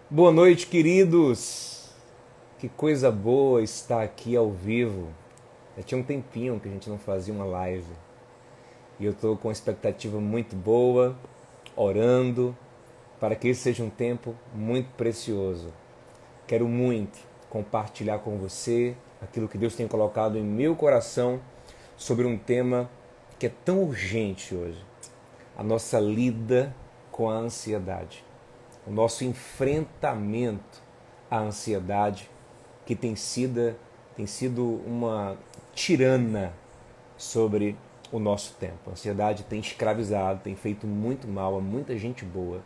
Boa noite, queridos! Que coisa boa estar aqui ao vivo. Já tinha um tempinho que a gente não fazia uma live. E eu estou com uma expectativa muito boa, orando, para que esse seja um tempo muito precioso. Quero muito compartilhar com você aquilo que Deus tem colocado em meu coração sobre um tema que é tão urgente hoje. A nossa lida com a ansiedade. O nosso enfrentamento à ansiedade, que tem sido uma tirana sobre o nosso tempo. A ansiedade tem escravizado, tem feito muito mal a muita gente boa.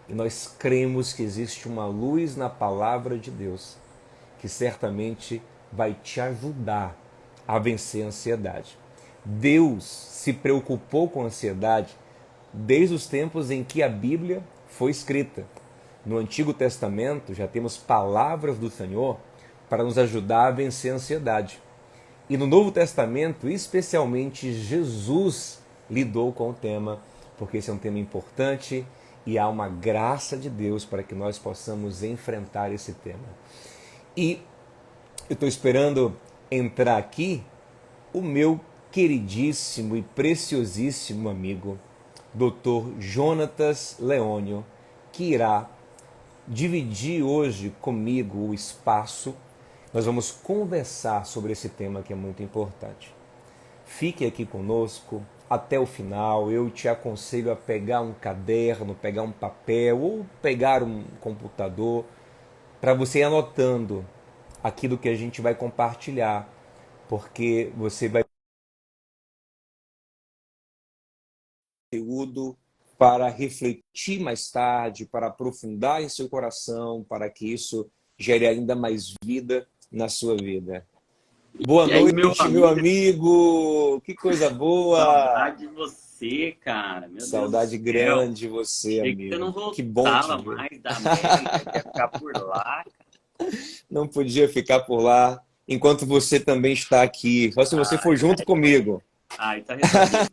E nós cremos que existe uma luz na palavra de Deus que certamente vai te ajudar a vencer a ansiedade. Deus se preocupou com a ansiedade desde os tempos em que a Bíblia foi escrita. No Antigo Testamento já temos palavras do Senhor para nos ajudar a vencer a ansiedade. E no Novo Testamento, especialmente, Jesus lidou com o tema, porque esse é um tema importante e há uma graça de Deus para que nós possamos enfrentar esse tema. E eu estou esperando entrar aqui o meu queridíssimo e preciosíssimo amigo, Dr. Jonatas Leônio, que irá dividir hoje comigo o espaço. Nós vamos conversar sobre esse tema que é muito importante. Fique aqui conosco até o final. Eu te aconselho a pegar um caderno, pegar um papel ou pegar um computador para você ir anotando aquilo que a gente vai compartilhar, porque você vai ter conteúdo para refletir mais tarde, para aprofundar em seu coração, para que isso gere ainda mais vida na sua vida. Boa E aí, meu noite, meu amigo, amigo. Que coisa boa. saudade de você, cara. Meu Deus do Saudade céu. grande de você, Achei que você amigo. não Que bom te voltava ver. mais da América, que ia ficar por lá. Não podia ficar por lá enquanto você também está aqui. Só se você for Ai, junto comigo. ai, tá resolvido.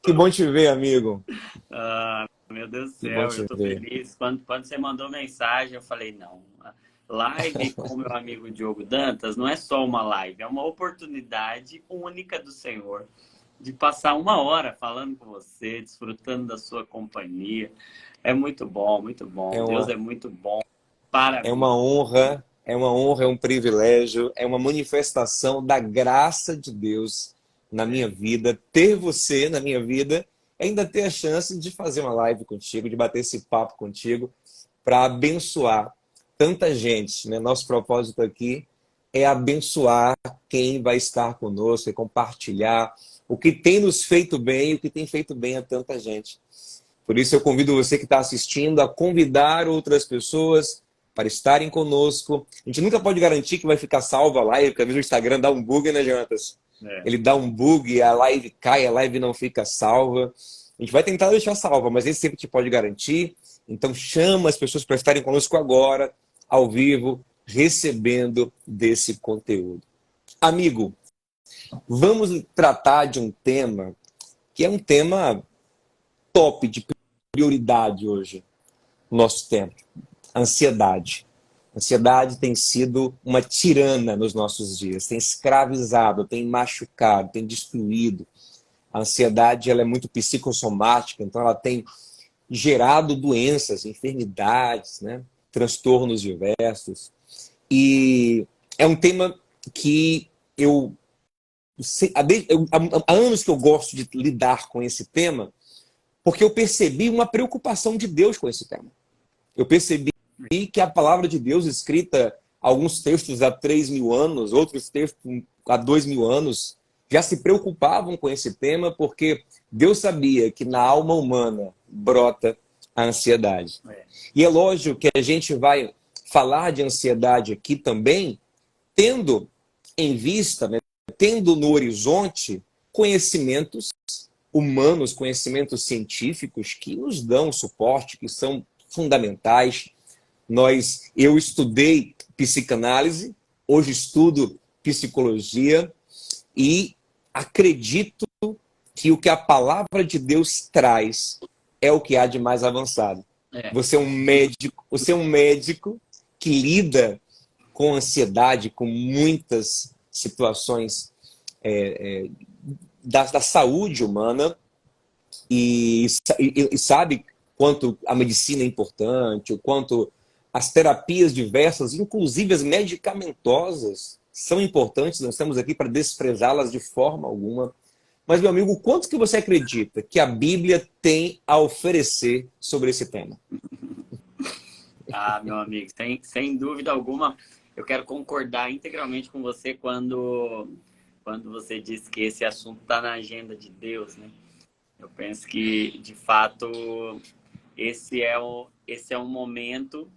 Que bom te ver, amigo. Meu Deus do Que bom céu, eu te tô ver. feliz. Quando você mandou mensagem, eu falei, não. Live com meu amigo Diogo Dantas não é só uma live, é uma oportunidade única do Senhor de passar uma hora falando com você, desfrutando da sua companhia. É muito bom, muito É bom. Deus uma, é muito bom. é uma Parabéns. honra, é um privilégio, é uma manifestação da graça de Deus na minha É. vida, ter você na minha vida, ainda ter a chance de fazer uma live contigo, de bater esse papo contigo, para abençoar tanta gente, né? Nosso propósito aqui é abençoar quem vai estar conosco, é compartilhar o que tem nos feito bem e o que tem feito bem a tanta gente. Por isso eu convido você que está assistindo a convidar outras pessoas para estarem conosco. A gente nunca pode garantir que vai ficar salva a live, porque às vezes o Instagram dá um bug, né, Jonatas? É. Ele dá um bug, a live cai, a live não fica salva. A gente vai tentar deixar salva, mas esse sempre te pode garantir. Então chama as pessoas para estarem conosco agora, ao vivo, recebendo desse conteúdo. Amigo, vamos tratar de um tema que é um tema top de prioridade hoje no nosso tempo. Ansiedade. A ansiedade tem sido uma tirana nos nossos dias, tem escravizado, tem machucado, tem destruído. A ansiedade ela é muito psicossomática, então ela tem gerado doenças, enfermidades, né? Transtornos diversos. E é um tema que há anos que eu gosto de lidar com esse tema, porque eu percebi uma preocupação de Deus com esse tema. Eu percebi que a palavra de Deus, escrita alguns textos há 3.000 anos, outros textos há 2.000 anos, já se preocupavam com esse tema, porque Deus sabia que na alma humana brota a ansiedade. É. E é lógico que a gente vai falar de ansiedade aqui também, tendo em vista, né, tendo no horizonte conhecimentos humanos, conhecimentos científicos que nos dão suporte, que são fundamentais. Eu estudei psicanálise, hoje estudo psicologia e acredito que o que a palavra de Deus traz é o que há de mais avançado. É. Você é um médico que lida com ansiedade, com muitas situações da saúde humana e sabe quanto a medicina é importante, o quanto as terapias diversas, inclusive as medicamentosas, são importantes. Nós estamos aqui para desprezá-las de forma alguma. Mas, meu amigo, quanto que você acredita que a Bíblia tem a oferecer sobre esse tema? Ah, meu amigo, sem dúvida alguma, eu quero concordar integralmente com você quando você disse que esse assunto está na agenda de Deus, né? Eu penso que, de fato, esse é um momento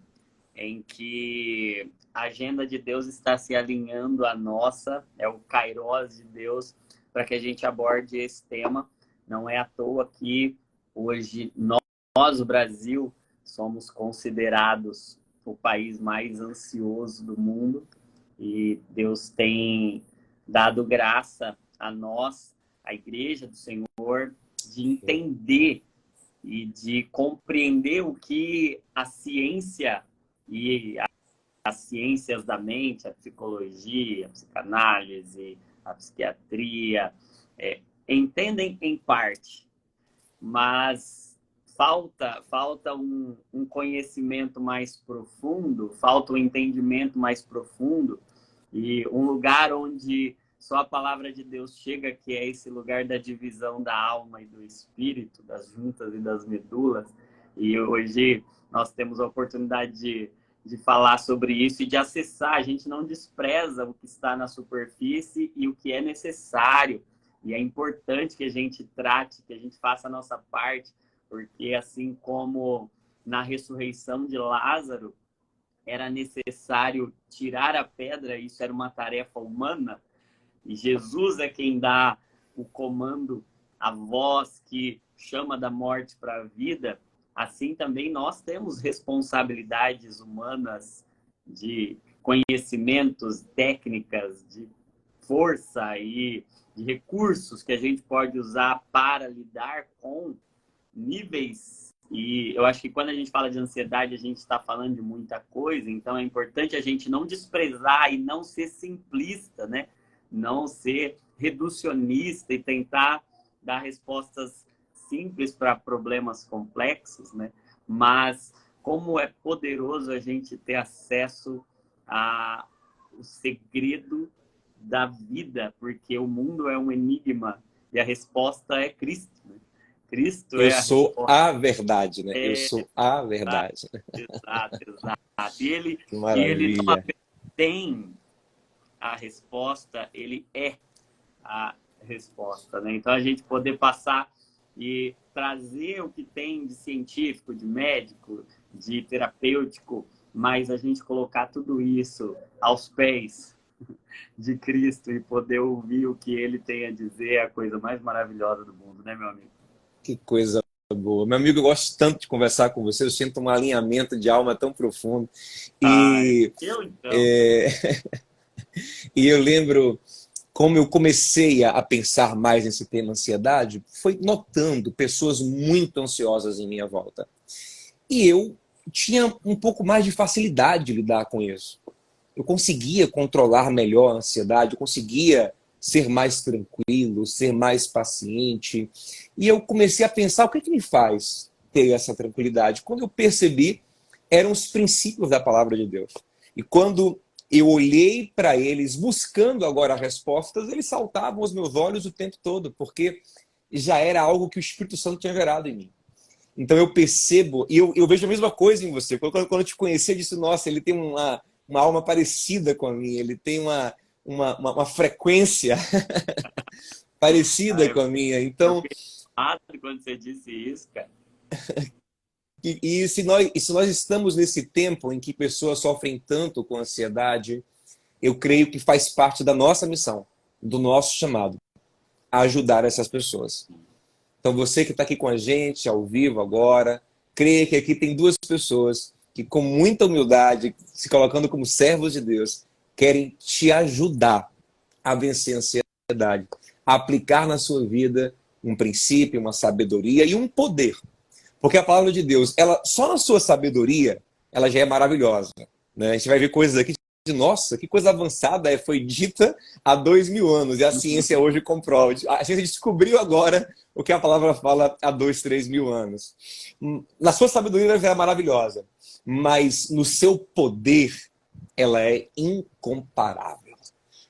em que a agenda de Deus está se alinhando à nossa, é o Kairos de Deus, para que a gente aborde esse tema. Não é à toa que hoje nós, o Brasil, somos considerados o país mais ansioso do mundo e Deus tem dado graça a nós, a Igreja do Senhor, de entender e de compreender o que a ciência e as ciências da mente, a psicologia, a psicanálise, a psiquiatria, entendem em parte, mas falta um conhecimento mais profundo, falta um entendimento mais profundo e um lugar onde só a palavra de Deus chega, que é esse lugar da divisão da alma e do espírito, das juntas e das medulas. E hoje nós temos a oportunidade de falar sobre isso e de acessar. A gente não despreza o que está na superfície e o que é necessário. E é importante que a gente trate, que a gente faça a nossa parte, porque assim como na ressurreição de Lázaro, era necessário tirar a pedra, isso era uma tarefa humana, e Jesus é quem dá o comando, a voz que chama da morte para a vida. Assim também nós temos responsabilidades humanas de conhecimentos, técnicas, de força e de recursos que a gente pode usar para lidar com níveis. E eu acho que quando a gente fala de ansiedade, a gente está falando de muita coisa, então é importante a gente não desprezar e não ser simplista, né? Não ser reducionista e tentar dar respostas simples para problemas complexos, né? Mas como é poderoso a gente ter acesso ao segredo da vida, porque o mundo é um enigma e a resposta é Cristo, né? Cristo Eu é a sou resposta. a verdade, né? Eu sou a verdade. Exato, exato. E ele, Que e ele não maravilha. apenas tem a resposta, ele é a resposta, né? Então a gente poder passar e trazer o que tem de científico, de médico, de terapêutico, mas a gente colocar tudo isso aos pés de Cristo e poder ouvir o que ele tem a dizer é a coisa mais maravilhosa do mundo, né, meu amigo? Que coisa boa. Meu amigo, eu gosto tanto de conversar com você. Eu sinto um alinhamento de alma tão profundo. Ai, E, eu então. é, e eu lembro como eu comecei a pensar mais nesse tema ansiedade, foi notando pessoas muito ansiosas em minha volta. E eu tinha um pouco mais de facilidade de lidar com isso. Eu conseguia controlar melhor a ansiedade, eu conseguia ser mais tranquilo, ser mais paciente. E eu comecei a pensar o que me faz ter essa tranquilidade. Quando eu percebi, eram os princípios da palavra de Deus. E quando eu olhei para eles, buscando agora respostas, eles saltavam aos meus olhos o tempo todo, porque já era algo que o Espírito Santo tinha gerado em mim. Então eu percebo, e eu vejo a mesma coisa em você. Quando eu te conheci, eu disse, nossa, ele tem uma alma parecida com a minha, ele tem uma frequência parecida Ai, com a minha. eu Então, fiquei amado quando você disse isso, cara. se nós estamos nesse tempo em que pessoas sofrem tanto com ansiedade, eu creio que faz parte da nossa missão, do nosso chamado, a ajudar essas pessoas. Então, você que está aqui com a gente, ao vivo agora, creia que aqui tem duas pessoas que, com muita humildade, se colocando como servos de Deus, querem te ajudar a vencer a ansiedade, a aplicar na sua vida um princípio, uma sabedoria e um poder Porque a palavra de Deus, ela só na sua sabedoria, ela já é maravilhosa. Né? A gente vai ver coisas aqui de, nossa, que coisa avançada foi dita há 2000 anos. E a ciência hoje comprova. A ciência descobriu agora o que a palavra fala há 2, 3 mil anos. Na sua sabedoria, ela já é maravilhosa. Mas no seu poder, ela é incomparável.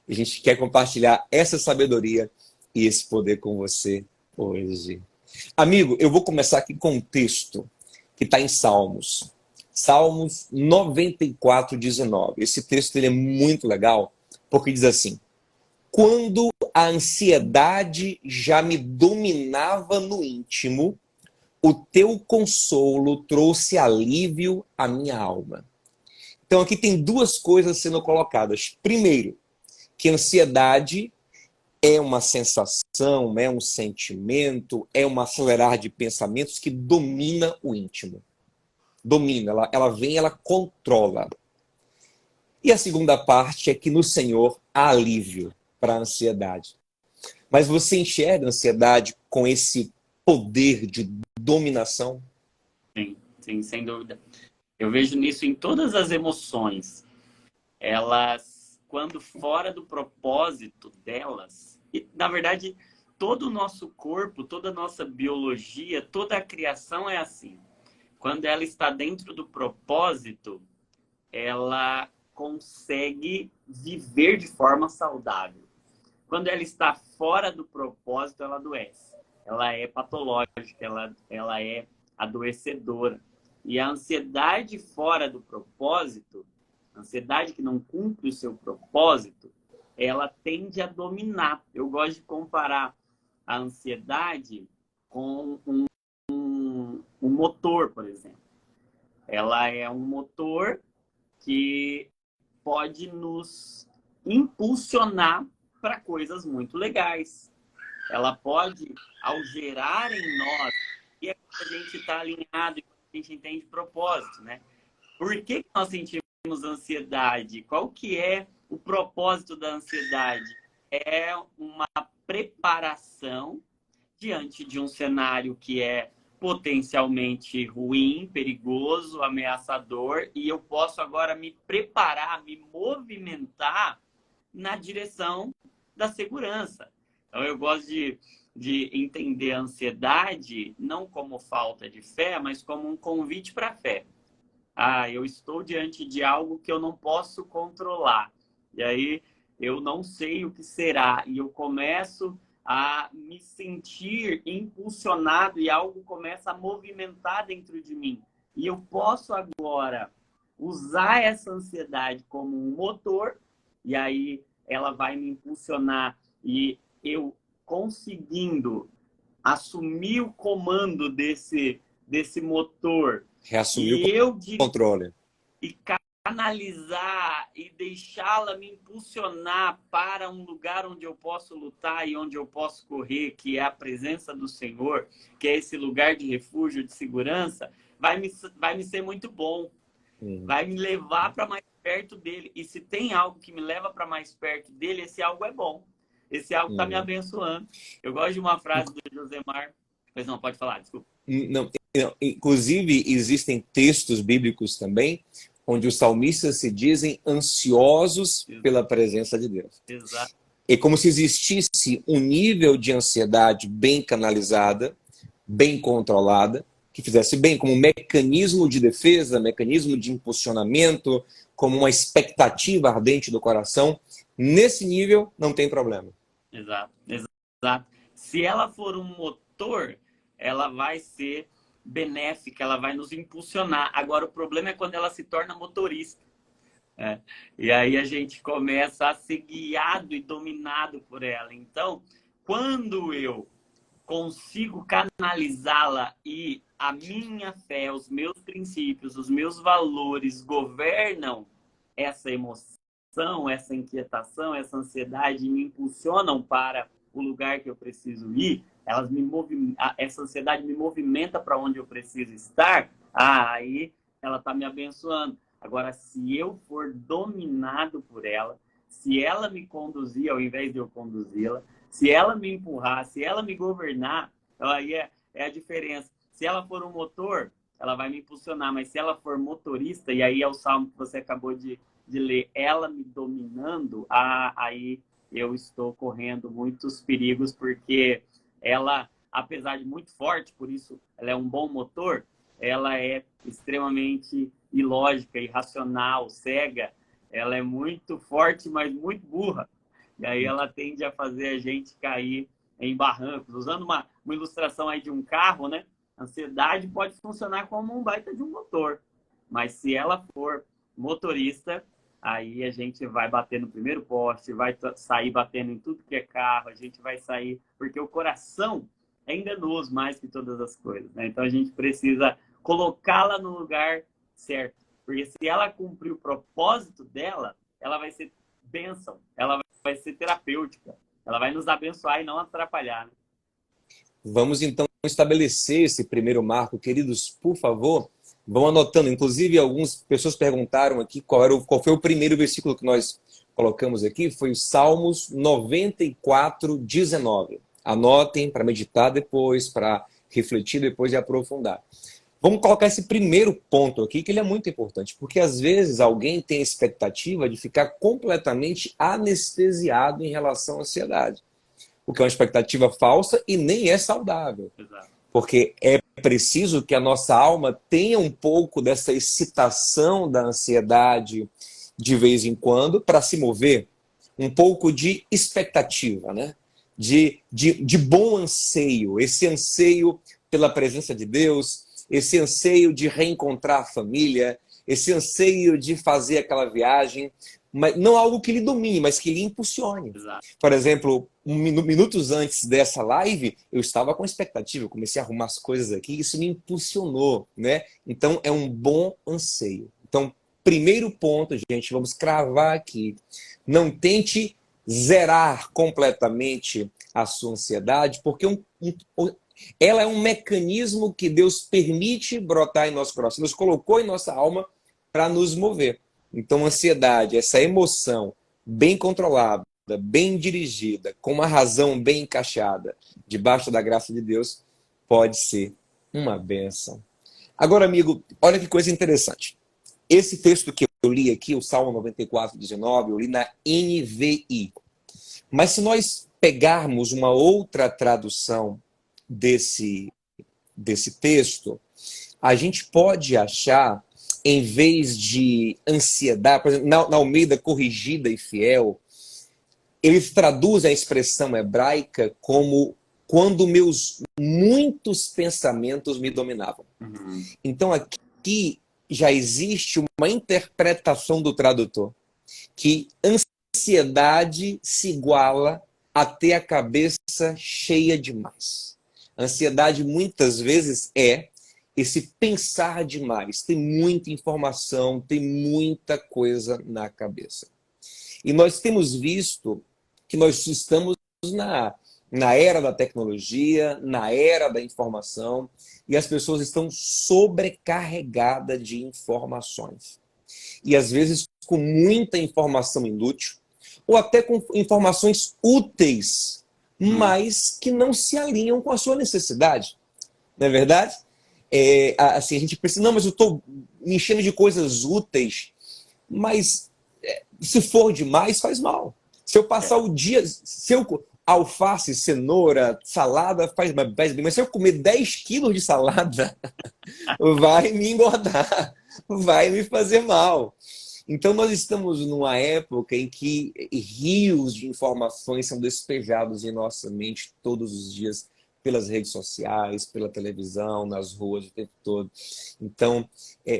E a gente quer compartilhar essa sabedoria e esse poder com você hoje. Amigo, eu vou começar aqui com um texto que está em Salmos. Salmos 94, 19. Esse texto ele é muito legal, porque diz assim: quando a ansiedade já me dominava no íntimo, o teu consolo trouxe alívio à minha alma. Então aqui tem duas coisas sendo colocadas. Primeiro, que ansiedade é uma sensação, é um sentimento, é um acelerar de pensamentos que domina o íntimo. Domina, ela vem, ela controla. E a segunda parte é que no Senhor há alívio para a ansiedade. Mas você enxerga a ansiedade com esse poder de dominação? Sim, sim, sem dúvida. Eu vejo nisso em todas as emoções. Elas, quando fora do propósito delas, e na verdade, todo o nosso corpo, toda a nossa biologia, toda a criação é assim. Quando ela está dentro do propósito, ela consegue viver de forma saudável. Quando ela está fora do propósito, ela adoece. Ela é patológica, ela é adoecedora. E a ansiedade fora do propósito, a ansiedade que não cumpre o seu propósito, ela tende a dominar. Eu gosto de comparar a ansiedade com um motor, por exemplo. Ela é um motor que pode nos impulsionar para coisas muito legais. Ela pode, ao gerar em nós, e é quando a gente está alinhado e quando a gente entende propósito, né? Por que nós sentimos ansiedade? Qual que é o propósito da ansiedade? É uma preparação diante de um cenário que é potencialmente ruim, perigoso, ameaçador, e eu posso agora me preparar, me movimentar na direção da segurança. Então, eu gosto de entender a ansiedade não como falta de fé, mas como um convite para a fé. Eu estou diante de algo que eu não posso controlar. E aí eu não sei o que será. E eu começo a me sentir impulsionado e algo começa a movimentar dentro de mim. E eu posso agora usar essa ansiedade como um motor, e aí ela vai me impulsionar e eu conseguindo assumir o comando desse motor Reassumir e eu o controle. E canalizar e deixá-la me impulsionar para um lugar onde eu posso lutar e onde eu posso correr, que é a presença do Senhor, que é esse lugar de refúgio, de segurança, vai me ser muito bom. Vai me levar para mais perto dele. E se tem algo que me leva para mais perto dele, esse algo é bom. Esse algo está me abençoando. Eu gosto de uma frase do Josemar. Pois não, pode falar, desculpa. Não, inclusive, existem textos bíblicos também onde os salmistas se dizem ansiosos pela presença de Deus. Exato. É como se existisse um nível de ansiedade bem canalizada, bem controlada, que fizesse bem como um mecanismo de defesa, mecanismo de impulsionamento, como uma expectativa ardente do coração. Nesse nível, não tem problema. Exato, exato. Se ela for um motor, ela vai ser benéfica, ela vai nos impulsionar. Agora, o problema é quando ela se torna motorista. E aí a gente começa a ser guiado e dominado por ela. Então, quando eu consigo canalizá-la e a minha fé, os meus princípios, os meus valores governam essa emoção, essa inquietação, essa ansiedade e me impulsionam para o lugar que eu preciso ir, essa ansiedade me movimenta para onde eu preciso estar, aí ela está me abençoando. Agora, se eu for dominado por ela, se ela me conduzir ao invés de eu conduzi-la, se ela me empurrar, se ela me governar, aí é a diferença. Se ela for um motor, ela vai me impulsionar, mas se ela for motorista, e aí é o salmo que você acabou de ler, ela me dominando, aí eu estou correndo muitos perigos, porque ela, apesar de muito forte, por isso ela é um bom motor, ela é extremamente ilógica, irracional, cega, ela é muito forte, mas muito burra. E aí ela tende a fazer a gente cair em barrancos. Usando uma ilustração aí de um carro, né? A ansiedade pode funcionar como um baita de um motor. Mas se ela for motorista, aí a gente vai bater no primeiro poste, vai sair batendo em tudo que é carro, a gente vai sair... Porque o coração é enganoso mais que todas as coisas, né? Então a gente precisa colocá-la no lugar certo. Porque se ela cumprir o propósito dela, ela vai ser bênção, ela vai ser terapêutica, ela vai nos abençoar e não atrapalhar. Né? Vamos então estabelecer esse primeiro marco, queridos, por favor, vão anotando. Inclusive, algumas pessoas perguntaram aqui qual foi o primeiro versículo que nós colocamos aqui, foi o Salmos 94, 19. Anotem para meditar depois, para refletir depois e aprofundar. Vamos colocar esse primeiro ponto aqui, que ele é muito importante, porque às vezes alguém tem a expectativa de ficar completamente anestesiado em relação à ansiedade, o que é uma expectativa falsa e nem é saudável. Exato. Porque é preciso que a nossa alma tenha um pouco dessa excitação da ansiedade de vez em quando para se mover, um pouco de expectativa, né? De bom anseio, esse anseio pela presença de Deus, esse anseio de reencontrar a família, esse anseio de fazer aquela viagem, mas não algo que lhe domine, mas que lhe impulsione. Exato. Por exemplo, minutos antes dessa live, eu estava com expectativa, eu comecei a arrumar as coisas aqui, e isso me impulsionou, né? Então, é um bom anseio. Então, primeiro ponto, gente, vamos cravar aqui. Não tente zerar completamente a sua ansiedade, porque ela é um mecanismo que Deus permite brotar em nosso coração, nos colocou em nossa alma para nos mover. Então, ansiedade, essa emoção bem controlada, bem dirigida, com uma razão bem encaixada, debaixo da graça de Deus, pode ser uma bênção. Agora, amigo, olha que coisa interessante. Esse texto que eu li aqui, o Salmo 94, 19, eu li na NVI. Mas se nós pegarmos uma outra tradução desse texto, a gente pode achar, em vez de ansiedade, por exemplo, na Almeida Corrigida e Fiel, eles traduzem a expressão hebraica como quando meus muitos pensamentos me dominavam. Uhum. Então aqui já existe uma interpretação do tradutor, que ansiedade se iguala a ter a cabeça cheia demais. Ansiedade muitas vezes é esse pensar demais, tem muita informação, tem muita coisa na cabeça. E nós temos visto que nós estamos na era da tecnologia, na era da informação, e as pessoas estão sobrecarregadas de informações. E às vezes com muita informação inútil, ou até com informações úteis, mas que não se alinham com a sua necessidade. Não é verdade? Assim, a gente pensa, não, mas eu estou me enchendo de coisas úteis, mas se for demais, faz mal. Se eu passar o dia, alface, cenoura, salada, faz bem, mas se eu comer 10 quilos de salada, vai me engordar, vai me fazer mal. Então nós estamos numa época em que rios de informações são despejados em nossa mente todos os dias, pelas redes sociais, pela televisão, nas ruas o tempo todo. Então,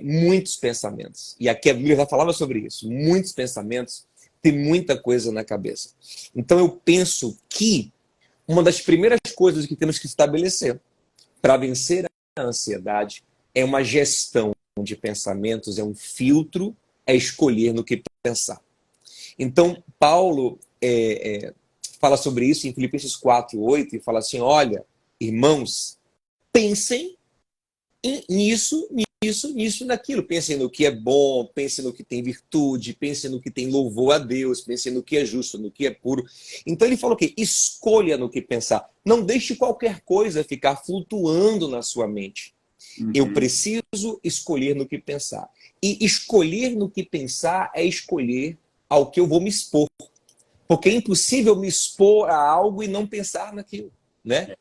muitos pensamentos. E aqui a Bíblia já falava sobre isso. Muitos pensamentos, tem muita coisa na cabeça. Então eu penso que uma das primeiras coisas que temos que estabelecer para vencer a ansiedade é uma gestão de pensamentos, é um filtro, é escolher no que pensar. Então, Paulo fala sobre isso em Filipenses 4:8 e fala assim, olha, irmãos, pensem nisso nisso, nisso e naquilo. Pense no que é bom, pense no que tem virtude, pense no que tem louvor a Deus, pense no que é justo, no que é puro. Então ele falou que escolha no que pensar. Não deixe qualquer coisa ficar flutuando na sua mente. Eu preciso escolher no que pensar. E escolher no que pensar é escolher ao que eu vou me expor. Porque é impossível me expor a algo e não pensar naquilo, né?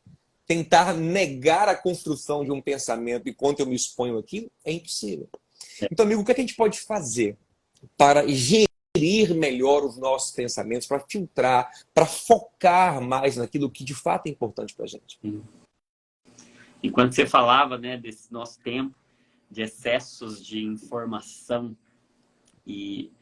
Tentar negar a construção de um pensamento enquanto eu me exponho aquilo é impossível. Então, amigo, o que a gente pode fazer para gerir melhor os nossos pensamentos, para filtrar, para focar mais naquilo que de fato é importante para a gente? E quando você falava, né, desse nosso tempo de excessos de informação e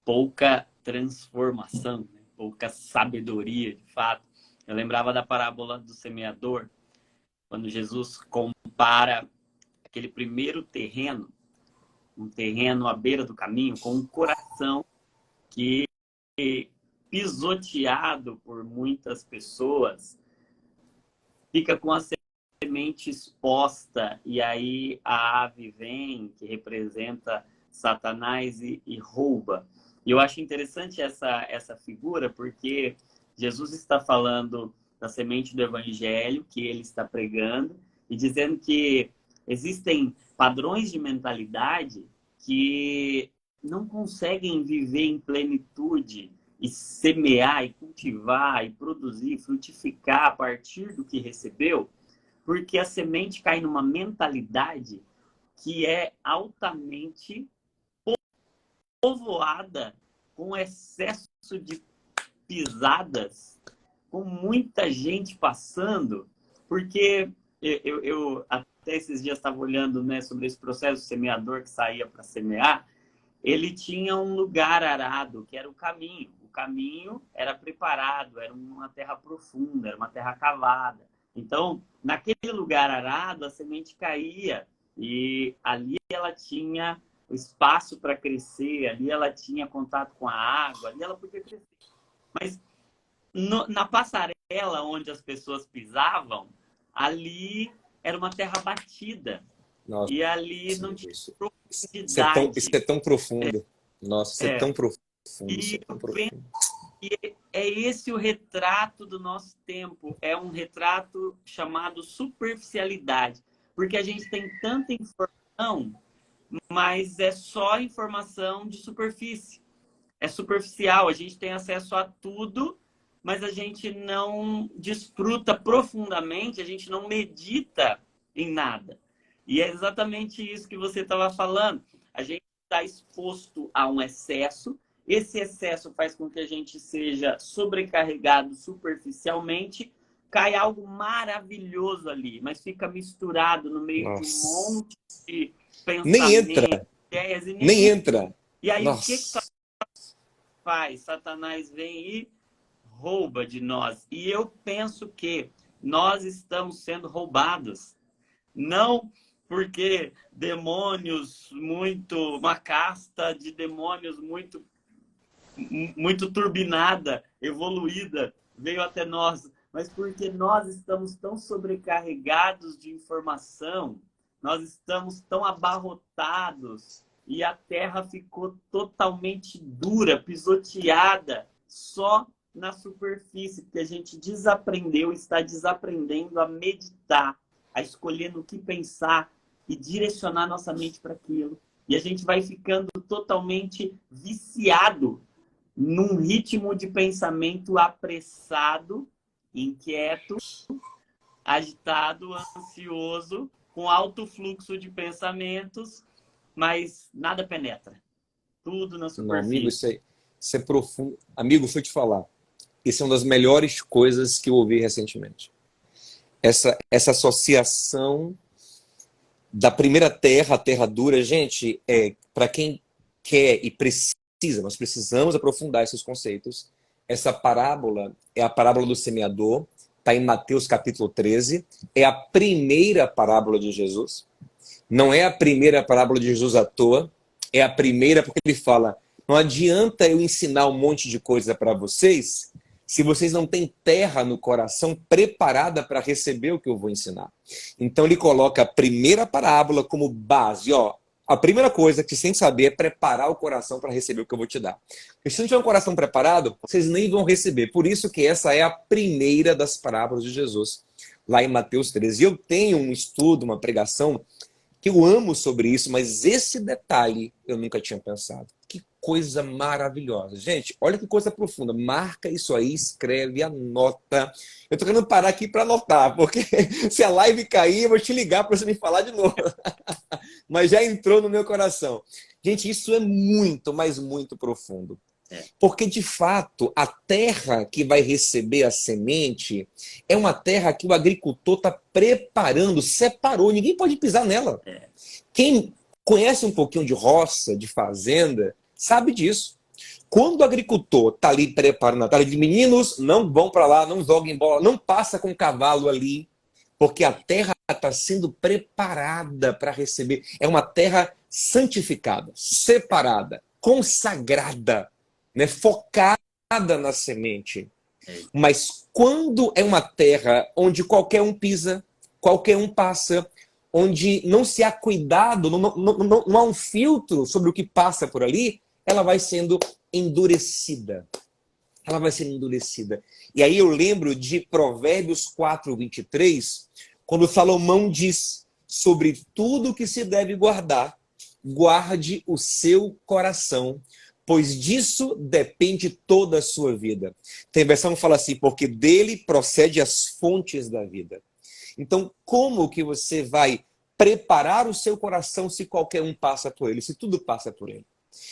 pouca transformação, né, pouca sabedoria, de fato, eu lembrava da parábola do semeador, quando Jesus compara aquele primeiro terreno, um terreno à beira do caminho, com um coração que, pisoteado por muitas pessoas, fica com a semente exposta, e aí a ave vem, que representa Satanás, e rouba. E eu acho interessante essa figura, porque Jesus está falando da semente do evangelho que ele está pregando e dizendo que existem padrões de mentalidade que não conseguem viver em plenitude e semear, e cultivar, e produzir, frutificar a partir do que recebeu, porque a semente cai numa mentalidade que é altamente povoada com excesso de pisadas, com muita gente passando, porque eu até esses dias estava olhando, né, sobre esse processo do semeador que saía para semear. Ele tinha um lugar arado, que era o caminho. O caminho era preparado, era uma terra profunda, era uma terra cavada. Então, naquele lugar arado, a semente caía e ali ela tinha o espaço para crescer, ali ela tinha contato com a água, ali ela podia crescer. Mas na passarela onde as pessoas pisavam, ali era uma terra batida. Nossa, e ali não tinha profundidade. Isso é tão profundo. Nossa, isso é tão profundo. E eu penso que é esse o retrato do nosso tempo. É um retrato chamado superficialidade. Porque a gente tem tanta informação, mas é só informação de superfície. É superficial, a gente tem acesso a tudo, mas a gente não desfruta profundamente, a gente não medita em nada. E é exatamente isso que você estava falando. A gente está exposto a um excesso. Esse excesso faz com que a gente seja sobrecarregado superficialmente. Cai algo maravilhoso ali, mas fica misturado no meio de um monte de pensamentos, ideias, e nem entra. E aí, o que faz? Satanás vem e rouba de nós. E eu penso que nós estamos sendo roubados. Não porque uma casta de demônios muito turbinada, evoluída, veio até nós, mas porque nós estamos tão sobrecarregados de informação, nós estamos tão abarrotados, e a terra ficou totalmente dura, pisoteada, só na superfície, porque a gente desaprendeu, está desaprendendo a meditar, a escolher no que pensar e direcionar nossa mente para aquilo. E a gente vai ficando totalmente viciado num ritmo de pensamento apressado, inquieto, agitado, ansioso, com alto fluxo de pensamentos, mas nada penetra. Tudo na superfície. Não, amigo, isso é profundo. Amigo, deixa eu te falar. Isso é uma das melhores coisas que eu ouvi recentemente. Essa associação da primeira terra, a terra dura. Gente, para quem quer e precisa, nós precisamos aprofundar esses conceitos. Essa parábola é a parábola do semeador, está em Mateus capítulo 13, é a primeira parábola de Jesus. Não é a primeira parábola de Jesus à toa, é a primeira porque ele fala, não adianta eu ensinar um monte de coisa para vocês se vocês não têm terra no coração preparada para receber o que eu vou ensinar. Então ele coloca a primeira parábola como base, ó. A primeira coisa que você tem que saber é preparar o coração para receber o que eu vou te dar. Porque se não tiver um coração preparado, vocês nem vão receber. Por isso que essa é a primeira das parábolas de Jesus, lá em Mateus 13. E eu tenho um estudo, uma pregação, que eu amo sobre isso, mas esse detalhe eu nunca tinha pensado. Que coisa maravilhosa. Gente, olha que coisa profunda. Marca isso aí, escreve, anota. Eu tô querendo parar aqui para anotar, porque se a live cair, eu vou te ligar para você me falar de novo. Mas já entrou no meu coração. Gente, isso é muito, mas muito profundo. Porque, de fato, a terra que vai receber a semente é uma terra que o agricultor está preparando, separou. Ninguém pode pisar nela. Quem conhece um pouquinho de roça, de fazenda, sabe disso. Quando o agricultor está ali preparando a terra, ele diz, meninos, não vão para lá, não joguem bola, não passa com cavalo ali, porque a terra está sendo preparada para receber. É uma terra santificada, separada, consagrada, né, focada na semente. Mas quando é uma terra onde qualquer um pisa, qualquer um passa, onde não se há cuidado, não há um filtro sobre o que passa por ali, ela vai sendo endurecida. Ela vai sendo endurecida. E aí eu lembro de Provérbios 4:23, quando Salomão diz, sobre tudo que se deve guardar, guarde o seu coração, pois disso depende toda a sua vida. Tem versão que fala assim, porque dele procede as fontes da vida. Então, como que você vai preparar o seu coração se qualquer um passa por ele, se tudo passa por ele?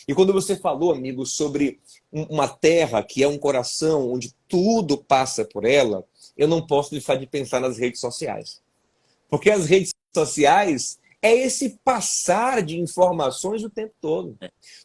E quando você falou, amigo, sobre uma terra que é um coração onde tudo passa por ela, eu não posso deixar de pensar nas redes sociais. Porque as redes sociais é esse passar de informações o tempo todo.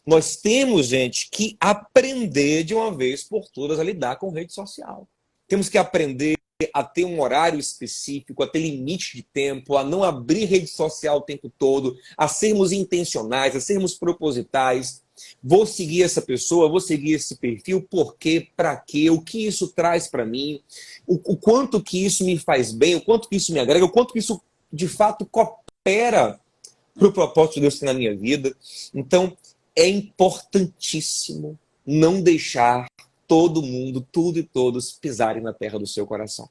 Nós temos, gente, que aprender de uma vez por todas a lidar com rede social. Temos que aprender a ter um horário específico, a ter limite de tempo, a não abrir rede social o tempo todo, a sermos intencionais, a sermos propositais. Vou seguir essa pessoa, vou seguir esse perfil, por quê, para quê, o que isso traz para mim, o quanto que isso me faz bem, o quanto que isso me agrega, o quanto que isso de fato coopera para o propósito de Deus na minha vida. Então, é importantíssimo não deixar todo mundo, tudo e todos pisarem na terra do seu coração.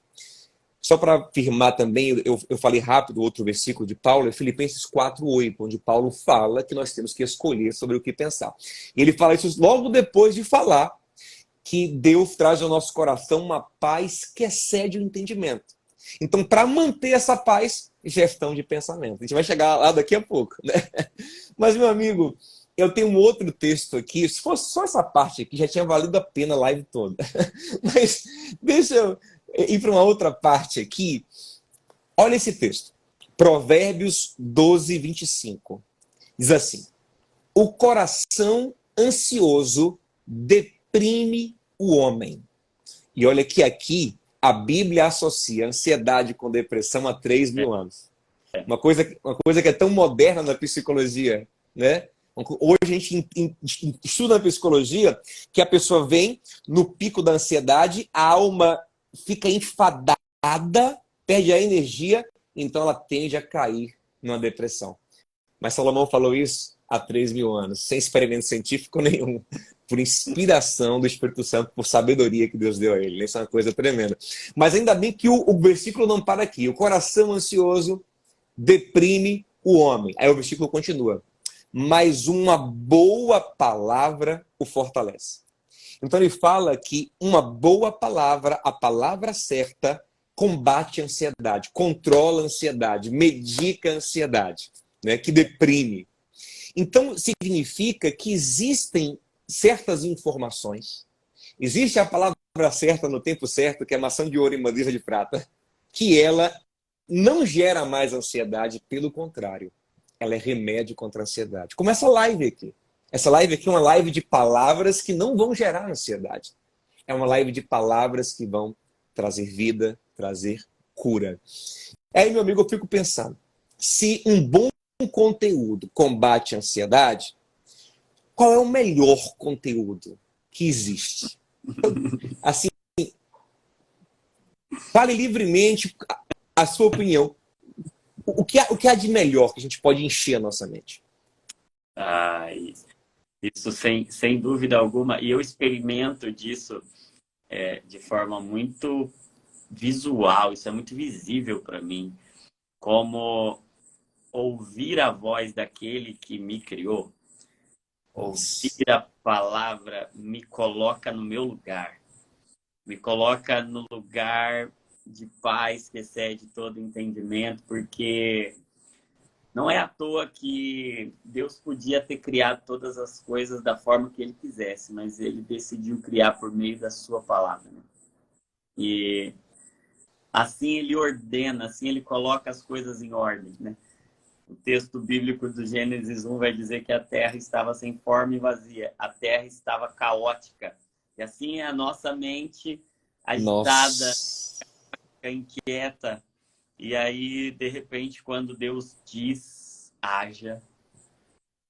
Só para afirmar também, eu falei rápido outro versículo de Paulo, é Filipenses 4:8, onde Paulo fala que nós temos que escolher sobre o que pensar. E ele fala isso logo depois de falar que Deus traz ao nosso coração uma paz que excede o entendimento. Então, para manter essa paz, gestão de pensamento. A gente vai chegar lá daqui a pouco, né? Mas, meu amigo, eu tenho um outro texto aqui. Se fosse só essa parte aqui, já tinha valido a pena a live toda. Mas deixa eu ir para uma outra parte aqui. Olha esse texto. Provérbios 12:25. Diz assim: o coração ansioso deprime o homem. E olha que aqui a Bíblia associa ansiedade com depressão há 3.000 anos. Uma coisa que é tão moderna na psicologia, né? Hoje a gente estuda na psicologia que a pessoa vem no pico da ansiedade, a alma fica enfadada, perde a energia, então ela tende a cair numa depressão. Mas Salomão falou isso há 3.000 anos, sem experimento científico nenhum, por inspiração do Espírito Santo, por sabedoria que Deus deu a ele. Isso é uma coisa tremenda. Mas ainda bem que o versículo não para aqui. O coração ansioso deprime o homem. Aí o versículo continua. Mas uma boa palavra o fortalece. Então ele fala que uma boa palavra, a palavra certa, combate a ansiedade, controla a ansiedade, medica a ansiedade, né, que deprime. Então significa que existem certas informações, existe a palavra certa no tempo certo, que é maçã de ouro e bandeja de prata, que ela não gera mais ansiedade, pelo contrário, ela é remédio contra a ansiedade. Como essa live aqui. Essa live aqui é uma live de palavras que não vão gerar ansiedade. É uma live de palavras que vão trazer vida, trazer cura. Aí, meu amigo, eu fico pensando, se um bom conteúdo combate a ansiedade, qual é o melhor conteúdo que existe? Assim, Fale livremente a sua opinião. O que há de melhor que a gente pode encher a nossa mente? Ah, isso sem dúvida alguma. E eu experimento disso de forma muito visual, isso é muito visível para mim, como ouvir a voz daquele que me criou, Nossa. ouvir a palavra me coloca no meu lugar, me coloca no lugar de paz que excede todo entendimento, porque não é à toa que Deus podia ter criado todas as coisas da forma que ele quisesse, mas ele decidiu criar por meio da sua palavra, né? E assim ele ordena, assim ele coloca as coisas em ordem, né? O texto bíblico do Gênesis 1 vai dizer que a terra estava sem forma e vazia, a terra estava caótica. E assim é a nossa mente agitada, Nossa. inquieta. E aí, de repente, quando Deus diz, haja,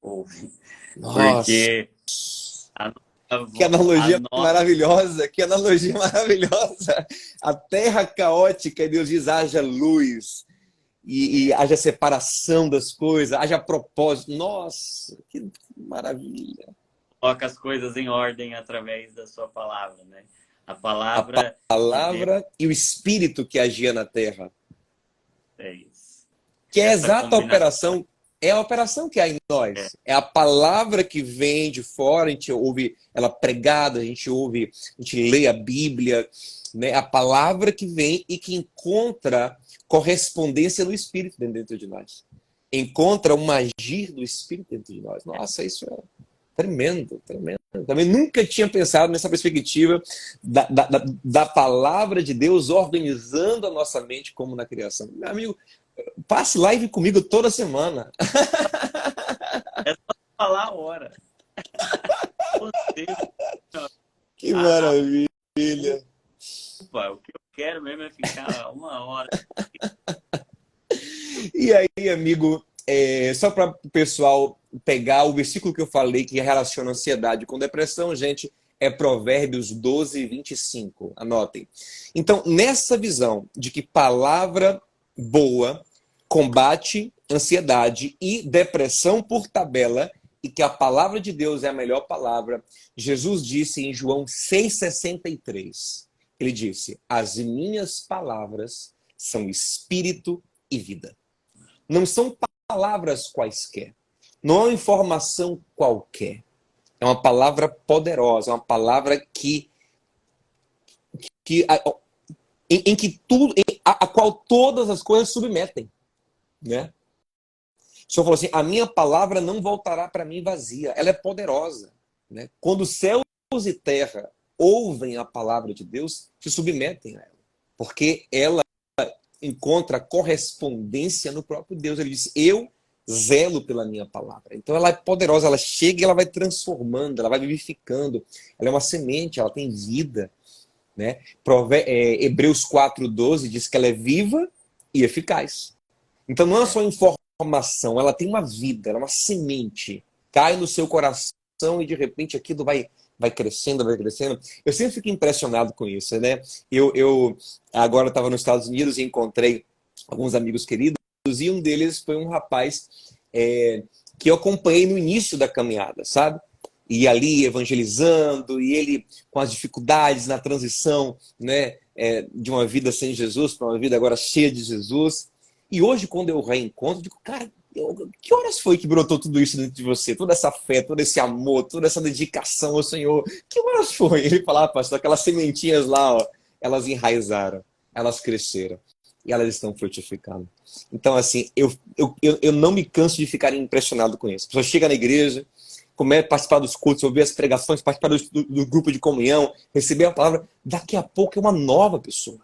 ouve. Nossa. Porque a Que a analogia nossa maravilhosa, que analogia maravilhosa. A terra caótica, e Deus diz, haja luz, e haja separação das coisas, haja propósito. Nossa, que maravilha. coloca as coisas em ordem através da sua palavra, né? A A palavra de Deus palavra e o espírito que agia na terra. é isso. Que é a Essa exata combinação operação, é a operação que há em é nós. É a palavra que vem de fora, a gente ouve ela pregada, a gente ouve, a gente lê a Bíblia, né? A palavra que vem e que encontra correspondência no Espírito dentro de nós. Encontra um agir do Espírito dentro de nós. Nossa, isso é tremendo, tremendo. Também nunca tinha pensado nessa perspectiva da palavra de Deus organizando a nossa mente como na criação. Meu amigo, passe live comigo toda semana. só falar a hora. Você, Que a maravilha. culpa, o que eu quero mesmo é ficar uma hora. E aí, amigo, só para o pessoal pegar o versículo que eu falei que relaciona ansiedade com depressão, gente, é Provérbios 12, 25. Anotem. Então, nessa visão de que palavra boa combate ansiedade e depressão por tabela, e que a palavra de Deus é a melhor palavra, Jesus disse em João 6,63. Ele disse: as minhas palavras são espírito e vida. Não são palavras quaisquer. Não é uma informação qualquer. É uma palavra poderosa, é uma palavra que em que tudo, a qual todas as coisas submetem, né? O Senhor falou assim: a minha palavra não voltará para mim vazia. Ela é poderosa, né? Quando céus e terra ouvem a palavra de Deus, se submetem a ela, porque ela encontra correspondência no próprio Deus. Ele diz: eu zelo pela minha palavra. Então ela é poderosa, ela chega e ela vai transformando, ela vai vivificando. Ela é uma semente, ela tem vida, né? Hebreus 4:12 diz que ela é viva e eficaz. Então não é só informação, ela tem uma vida, ela é uma semente. Cai no seu coração e de repente aquilo vai crescendo, vai crescendo. Eu sempre fico impressionado com isso, né? Eu agora estava nos Estados Unidos e encontrei alguns amigos queridos e um deles foi um rapaz que eu acompanhei no início da caminhada, sabe? E ali evangelizando, e ele com as dificuldades na transição, né, de uma vida sem Jesus para uma vida agora cheia de Jesus. E hoje, quando eu reencontro, eu digo, cara, que horas foi que brotou tudo isso dentro de você? Toda essa fé, todo esse amor, toda essa dedicação ao Senhor. Que horas foi? Ele falava, pastor, aquelas sementinhas lá, ó, elas enraizaram, elas cresceram e elas estão frutificando. Então, assim, eu não me canso de ficar impressionado com isso. A pessoa chega na igreja, começa a participar dos cultos, ouvir as pregações, participar do grupo de comunhão, receber a palavra, daqui a pouco é uma nova pessoa.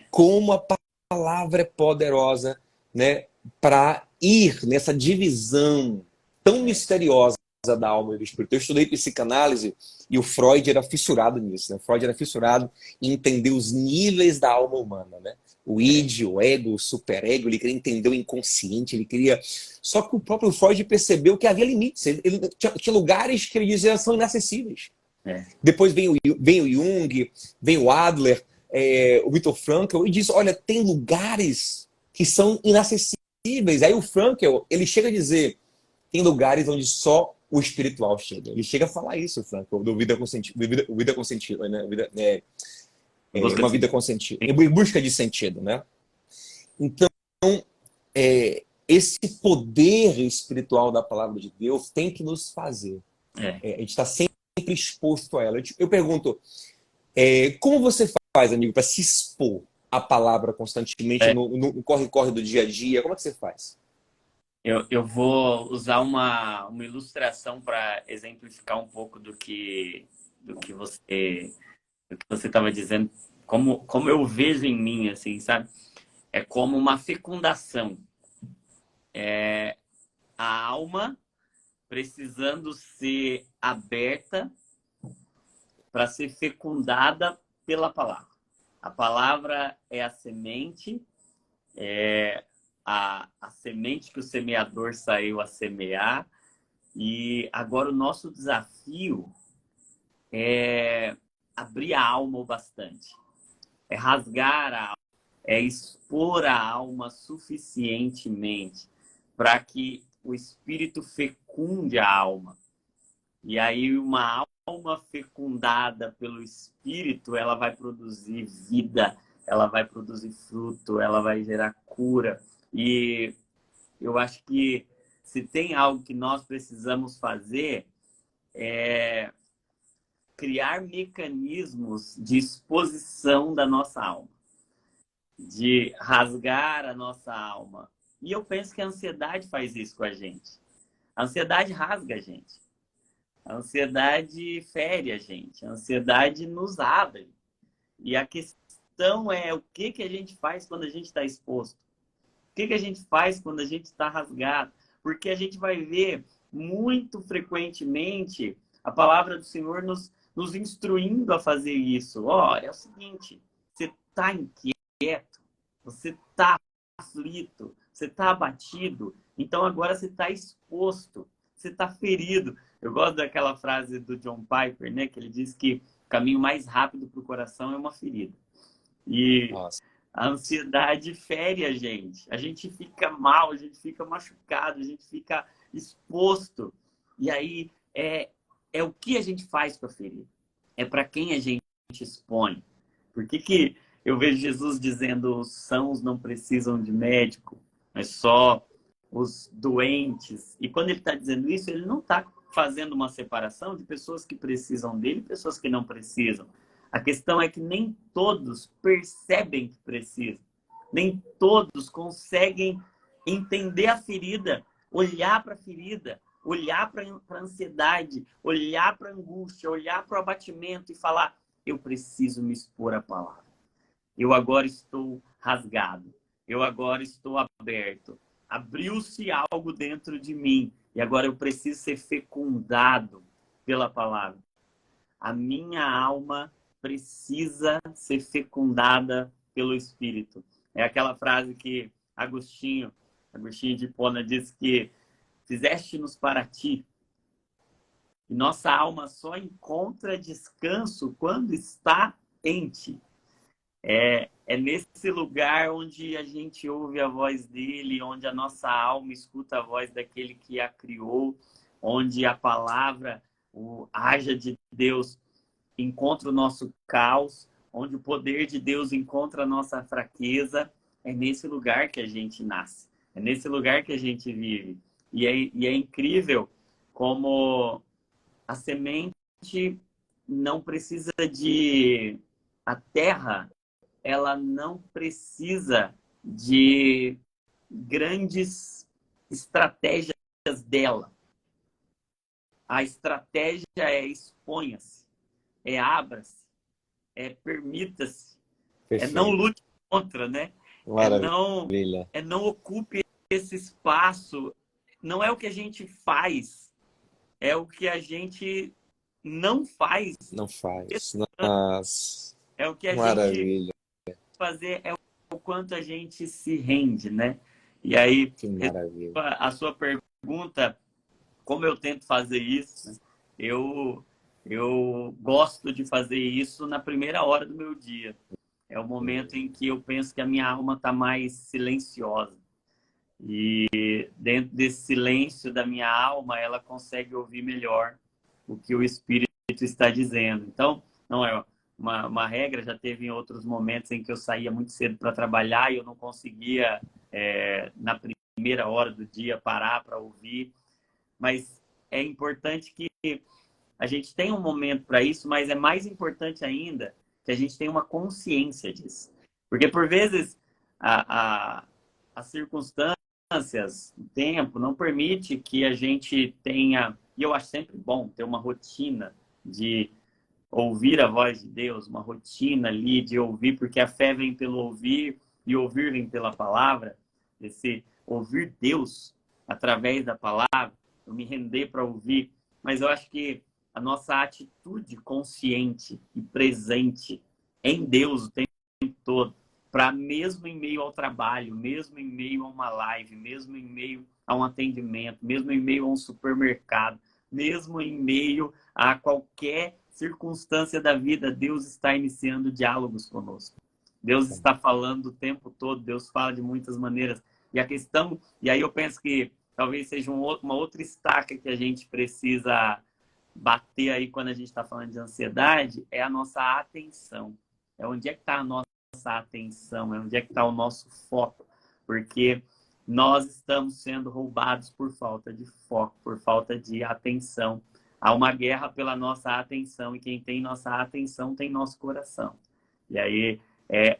Como a palavra é poderosa, né, para ir nessa divisão tão misteriosa da alma e do espírito. Eu estudei psicanálise e o Freud era fissurado nisso, né? O Freud era fissurado em entender os níveis da alma humana, né? O id, o ego, o superego, ele queria entender o inconsciente, ele queria... Só que o próprio Freud percebeu que havia limites, ele tinha lugares que ele dizia são inacessíveis. Depois vem o Jung, vem o Adler, o Viktor Frankl e diz, olha, tem lugares que são inacessíveis. Aí o Frankl, ele chega a dizer, tem lugares onde só o espiritual chega. Ele chega a falar isso, Frankl, do vida com sentido, vida com sentido, né? Busca Uma de vida com sentido, em busca de sentido, né? Então, esse poder espiritual da palavra de Deus tem que nos fazer. é. A gente está sempre exposto a ela. Eu pergunto, como você faz, amigo, para se expor à palavra constantemente no corre-corre do dia a dia? Como é que você faz? Eu vou usar uma ilustração para exemplificar um pouco do que você estava dizendo, como eu vejo em mim, assim, sabe? É como uma fecundação. A alma precisando ser aberta para ser fecundada pela palavra. A palavra é a semente, a semente que o semeador saiu a semear. E agora o nosso desafio é abrir a alma o bastante, é rasgar a alma, é expor a alma suficientemente para que o Espírito fecunde a alma. E aí uma alma fecundada pelo Espírito, ela vai produzir vida, ela vai produzir fruto, ela vai gerar cura. E eu acho que se tem algo que nós precisamos fazer é criar mecanismos de exposição da nossa alma, de rasgar a nossa alma. E eu penso que a ansiedade faz isso com a gente. A ansiedade rasga a gente. A ansiedade fere a gente. A ansiedade nos abre. E a questão é o que a gente faz quando a gente está exposto? O que a gente faz quando a gente está rasgado? Porque a gente vai ver muito frequentemente a palavra do Senhor nos instruindo a fazer isso. É o seguinte, você está inquieto, você está aflito, você está abatido, então agora você está exposto, você está ferido. Eu gosto daquela frase do John Piper, né, que ele diz que o caminho mais rápido para o coração é uma ferida. E Nossa. a ansiedade fere a gente fica mal, a gente fica machucado, a gente fica exposto. E aí é o que a gente faz com a ferida, é para quem a gente expõe. Por que eu vejo Jesus dizendo os sãos não precisam de médico, mas só os doentes? E quando ele está dizendo isso, ele não está fazendo uma separação de pessoas que precisam dele e pessoas que não precisam. A questão é que nem todos percebem que precisam. Nem todos conseguem entender a ferida, olhar para a ferida, olhar para a ansiedade, olhar para a angústia, olhar para o abatimento e falar: eu preciso me expor à palavra. Eu agora estou rasgado. Eu agora estou aberto. Abriu-se algo dentro de mim e agora eu preciso ser fecundado pela palavra. A minha alma precisa ser fecundada pelo Espírito. É aquela frase que Agostinho de Hipona diz que fizeste-nos para ti. E nossa alma só encontra descanso quando está em ti. É nesse lugar onde a gente ouve a voz dele, onde a nossa alma escuta a voz daquele que a criou, onde a palavra, o haja de Deus encontra o nosso caos, onde o poder de Deus encontra a nossa fraqueza. É nesse lugar que a gente nasce, é nesse lugar que a gente vive. E é incrível como a semente não precisa de... A terra, ela não precisa de grandes estratégias dela. A estratégia é exponha-se, é abra-se, é permita-se, é não Perfeito. lute contra, né? Maravilha. É não ocupe esse espaço. Não é o que a gente faz, é o que a gente não faz. Não faz. Nossa. É o que a gente Maravilha. fazer, é o quanto a gente se rende, né? E aí, Que maravilha. a sua pergunta, como eu tento fazer isso, eu gosto de fazer isso na primeira hora do meu dia. é o momento em que eu penso que a minha alma está mais silenciosa. E dentro desse silêncio da minha alma, ela consegue ouvir melhor o que o Espírito está dizendo. Então, não é uma regra, já teve em outros momentos em que eu saía muito cedo para trabalhar e eu não conseguia, na primeira hora do dia, parar para ouvir. Mas é importante que a gente tenha um momento para isso, mas é mais importante ainda que a gente tenha uma consciência disso. Porque, por vezes, as circunstâncias, o tempo, não permite que a gente tenha... E eu acho sempre bom ter uma rotina de ouvir a voz de Deus, uma rotina ali de ouvir, porque a fé vem pelo ouvir e ouvir vem pela palavra. Esse ouvir Deus através da palavra, eu me render para ouvir. Mas eu acho que a nossa atitude consciente e presente em Deus o tempo todo, para mesmo em meio ao trabalho, mesmo em meio a uma live, mesmo em meio a um atendimento, mesmo em meio a um supermercado, mesmo em meio a qualquer circunstância da vida, Deus está iniciando diálogos conosco. Deus está falando o tempo todo, Deus fala de muitas maneiras. E a questão, e aí eu penso que talvez seja uma outra estaca que a gente precisa bater aí quando a gente está falando de ansiedade, é a nossa atenção. É onde é que está a nossa atenção, é onde é que está o nosso foco. Porque nós estamos sendo roubados por falta de foco, por falta de atenção. Há uma guerra pela nossa atenção e quem tem nossa atenção tem nosso coração. E aí,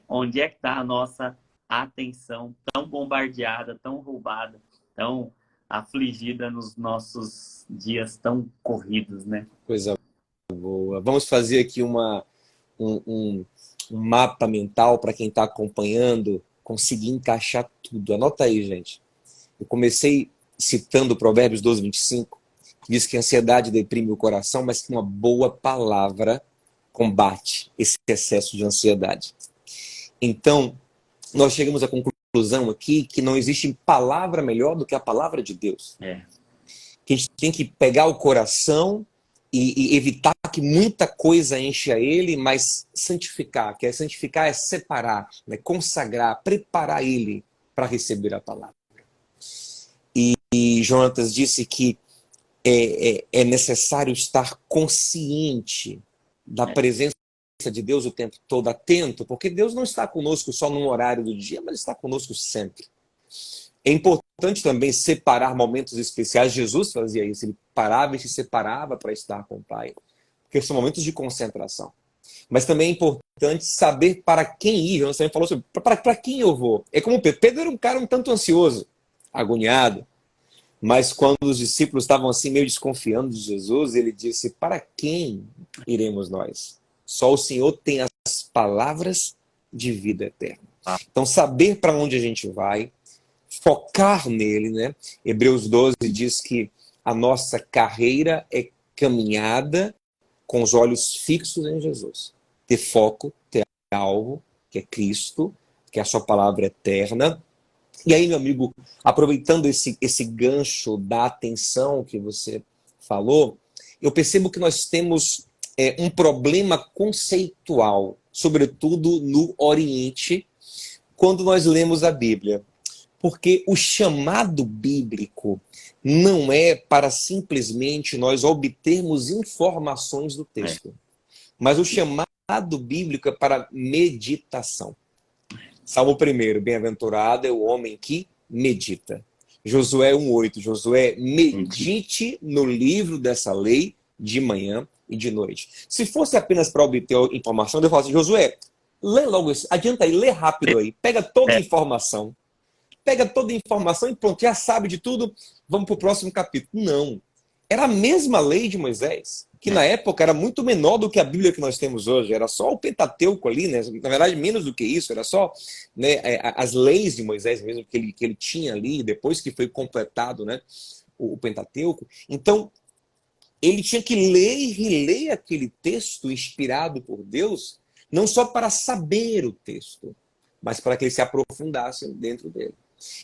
onde é que está a nossa atenção tão bombardeada, tão roubada, tão afligida nos nossos dias tão corridos, né? Coisa boa. Vamos fazer aqui um mapa mental para quem está acompanhando, conseguir encaixar tudo. Anota aí, gente. Eu comecei citando Provérbios 12, 25, que diz que a ansiedade deprime o coração, mas que uma boa palavra combate esse excesso de ansiedade. Então, nós chegamos à conclusão aqui que não existe palavra melhor do que a palavra de Deus. Que a gente tem que pegar o coração e evitar que muita coisa encha ele, mas santificar. Que santificar é separar, né? Consagrar, preparar ele para receber a palavra. E Jonatas disse que é necessário estar consciente da presença de Deus o tempo todo, atento, porque Deus não está conosco só num horário do dia, mas está conosco sempre. É importante também separar momentos especiais. Jesus fazia isso, ele parava e se separava para estar com o Pai, porque são momentos de concentração. Mas também é importante saber para quem ir. Jesus também falou sobre para quem eu vou. É como Pedro. Pedro era um cara um tanto ansioso, agoniado, mas quando os discípulos estavam assim meio desconfiando de Jesus, ele disse: para quem iremos nós? Só o Senhor tem as palavras de vida eterna. Então, saber para onde a gente vai, focar nele, né? Hebreus 12 diz que a nossa carreira é caminhada com os olhos fixos em Jesus. Ter foco, ter alvo, que é Cristo, que é a sua palavra eterna. E aí, meu amigo, aproveitando esse gancho da atenção que você falou, eu percebo que nós temos um problema conceitual, sobretudo no Oriente, quando nós lemos a Bíblia. Porque o chamado bíblico não é para simplesmente nós obtermos informações do texto, mas o chamado bíblico é para meditação. Salmo 1, bem-aventurado é o homem que medita. Josué 1,8, Josué, medite no livro dessa lei de manhã e de noite. Se fosse apenas para obter informação, eu falo assim: Josué, lê logo isso, adianta aí, lê rápido aí, pega toda a informação. Pega toda a informação e pronto, já sabe de tudo, vamos para o próximo capítulo. Não. Era a mesma lei de Moisés, que na época era muito menor do que a Bíblia que nós temos hoje. Era só o Pentateuco ali, né? Na verdade, menos do que isso, era só, né, as leis de Moisés mesmo que ele tinha ali, depois que foi completado, né, o Pentateuco. Então, ele tinha que ler e reler aquele texto inspirado por Deus, não só para saber o texto, mas para que ele se aprofundasse dentro dele.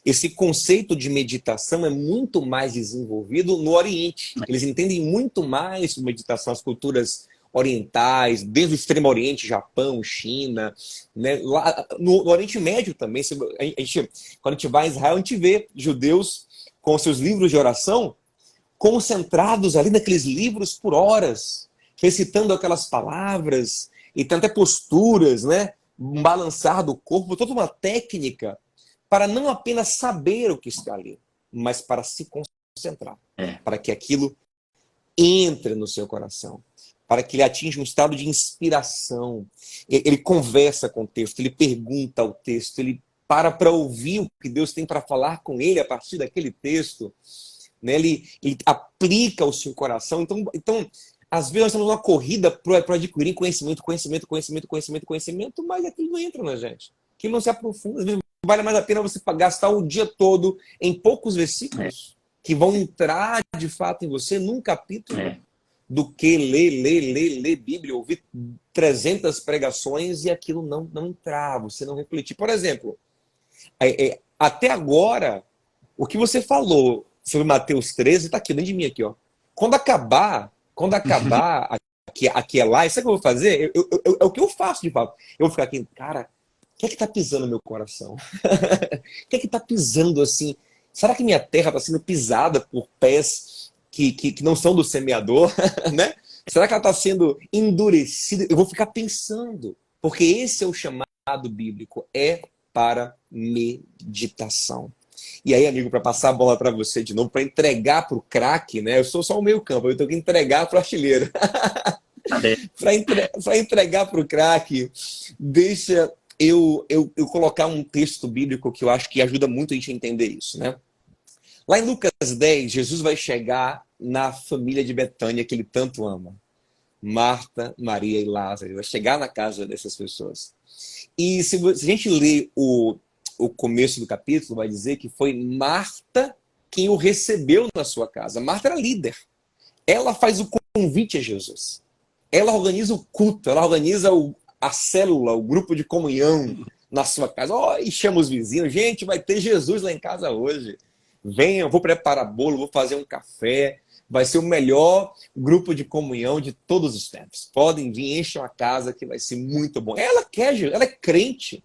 Esse conceito de meditação é muito mais desenvolvido no Oriente. Eles entendem muito mais sobre meditação, as culturas orientais, desde o Extremo Oriente, Japão, China, né? Lá no Oriente Médio também. Quando a gente vai a Israel, a gente vê judeus com seus livros de oração concentrados ali naqueles livros por horas, recitando aquelas palavras, e tem até posturas, né? Um balançar do corpo, toda uma técnica para não apenas saber o que está ali, mas para se concentrar, É. para que aquilo entre no seu coração, para que ele atinja um estado de inspiração. Ele conversa com o texto, ele pergunta ao texto, ele para ouvir o que Deus tem para falar com ele a partir daquele texto, né? Ele aplica ao seu coração. Então, às vezes nós estamos numa corrida para adquirir conhecimento, mas aquilo não entra na gente. Aquilo não se aprofunda. Às vezes vale mais a pena você gastar o dia todo em poucos versículos que vão entrar de fato em você num capítulo, do que ler Bíblia, ouvir 300 pregações e aquilo não entrar, você não refletir. Por exemplo, até agora, o que você falou sobre Mateus 13 está aqui dentro de mim aqui, ó. Quando acabar aqui é lá, sabe o que eu vou fazer? É o que eu faço de fato. Eu vou ficar aqui, cara, o que é que tá pisando no meu coração? O que é que tá pisando assim? Será que minha terra está sendo pisada por pés que não são do semeador? Né? Será que ela está sendo endurecida? Eu vou ficar pensando, porque esse é o chamado bíblico, é para meditação. E aí, amigo, para passar a bola para você de novo, para entregar para o craque, né? Eu sou só o meio campo, eu tenho que entregar para o artilheiro. Para entregar para o craque, deixa eu colocar um texto bíblico que eu acho que ajuda muito a gente a entender isso, né? Lá em Lucas 10, Jesus vai chegar na família de Betânia, que ele tanto ama. Marta, Maria e Lázaro. Ele vai chegar na casa dessas pessoas. E se a gente ler o começo do capítulo, vai dizer que foi Marta quem o recebeu na sua casa. Marta era líder. Ela faz o convite a Jesus. Ela organiza o culto, ela organiza a célula, o grupo de comunhão na sua casa. E chama os vizinhos. Gente, vai ter Jesus lá em casa hoje. Venham, vou preparar bolo, vou fazer um café. Vai ser o melhor grupo de comunhão de todos os tempos. Podem vir, enchem a casa que vai ser muito bom. Ela é crente.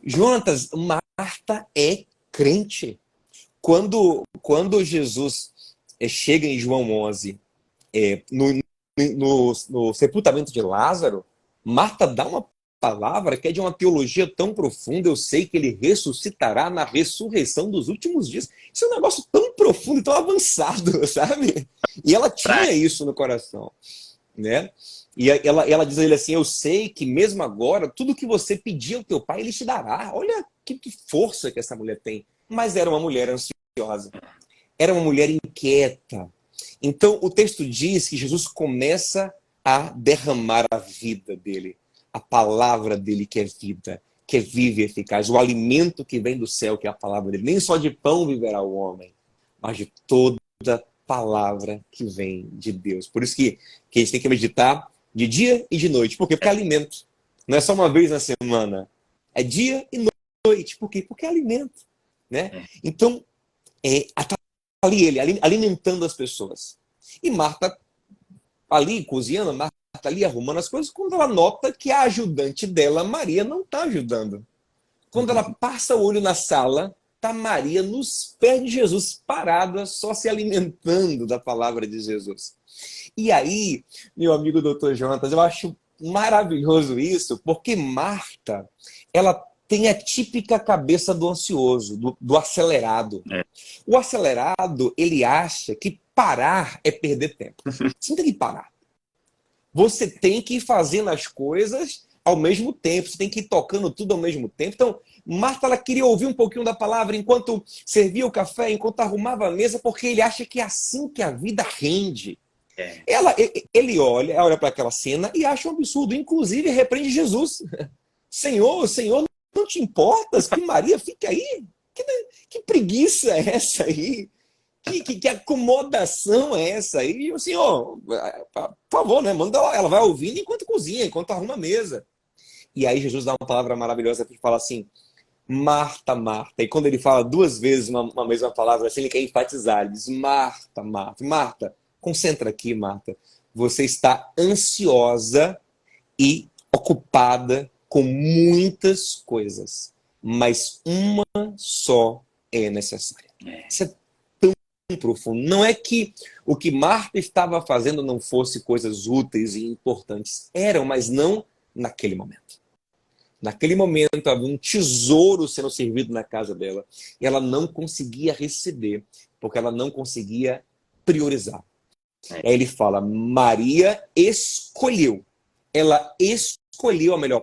Jonatas, Marta é crente. Quando Jesus chega em João 11, no sepultamento de Lázaro, Marta dá uma palavra que é de uma teologia tão profunda. Eu sei que ele ressuscitará na ressurreição dos últimos dias. Isso é um negócio tão profundo, tão avançado, sabe? E ela tinha isso no coração, né? E ela diz a ele assim: eu sei que mesmo agora, tudo que você pedir ao teu pai, ele te dará. Olha que força que essa mulher tem. Mas era uma mulher ansiosa. Era uma mulher inquieta. Então, o texto diz que Jesus começa a derramar a vida dele. A palavra dele que é vida, que é viva e eficaz. O alimento que vem do céu, que é a palavra dele. Nem só de pão viverá o homem, mas de toda palavra que vem de Deus. Por isso que a gente tem que meditar de dia e de noite. Por quê? Porque é alimento. Não é só uma vez na semana. É dia e noite. Por quê? Porque é alimento. Né? Então, tá ali ele, alimentando as pessoas. E Marta, ali cozinhando, Marta ali arrumando as coisas, quando ela nota que a ajudante dela, Maria, não está ajudando. Quando ela passa o olho na sala, está Maria nos pés de Jesus, parada, só se alimentando da palavra de Jesus. E aí, meu amigo Dr. Jonatas, eu acho maravilhoso isso, porque Marta, ela tem a típica cabeça do ansioso, do acelerado. O acelerado, ele acha que parar é perder tempo. Você não tem que parar. Você tem que ir fazendo as coisas ao mesmo tempo. Você tem que ir tocando tudo ao mesmo tempo. Então, Marta, ela queria ouvir um pouquinho da palavra enquanto servia o café, enquanto arrumava a mesa, porque ele acha que é assim que a vida rende. Ele olha para aquela cena e acha um absurdo. Inclusive, repreende Jesus. Senhor, não te importas que Maria fique aí? Que preguiça é essa aí? Que acomodação é essa aí? E o senhor, por favor, né? Manda ela vai ouvindo enquanto cozinha, enquanto arruma a mesa. E aí Jesus dá uma palavra maravilhosa que fala assim: Marta, Marta. E quando ele fala duas vezes uma mesma palavra, assim, ele quer enfatizar. Ele diz: Marta, Marta. Marta, concentra aqui, Marta. Você está ansiosa e ocupada com muitas coisas, mas uma só é necessária. Isso é tão profundo. Não é que o que Marta estava fazendo não fosse coisas úteis e importantes. Eram, mas não naquele momento. Naquele momento havia um tesouro sendo servido na casa dela e ela não conseguia receber, porque ela não conseguia priorizar. Aí ele fala, Maria escolheu. Ela escolheu a melhor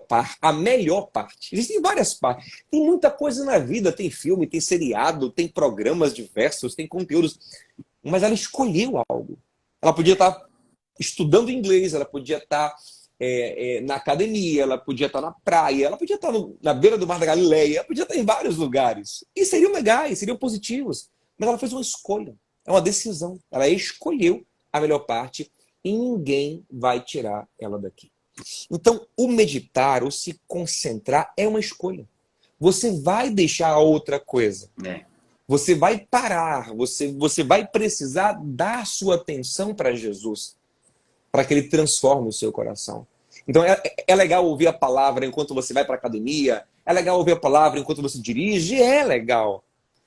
parte. Existem várias partes. Tem muita coisa na vida, tem filme, tem seriado, tem programas diversos, tem conteúdos. Mas ela escolheu algo. Ela podia estar estudando inglês, ela podia estar na academia, ela podia estar na praia, ela podia estar na beira do Mar da Galileia, ela podia estar em vários lugares. E seriam legais, seriam positivos. Mas ela fez uma escolha. É uma decisão. Ela escolheu a melhor parte e ninguém vai tirar ela daqui. Então, o meditar, o se concentrar, é uma escolha. Você vai deixar a outra coisa. Você vai parar, você vai precisar dar sua atenção para Jesus, para que ele transforme o seu coração. Então, é legal ouvir a palavra enquanto você vai para a academia, é legal ouvir a palavra enquanto você dirige, é legal.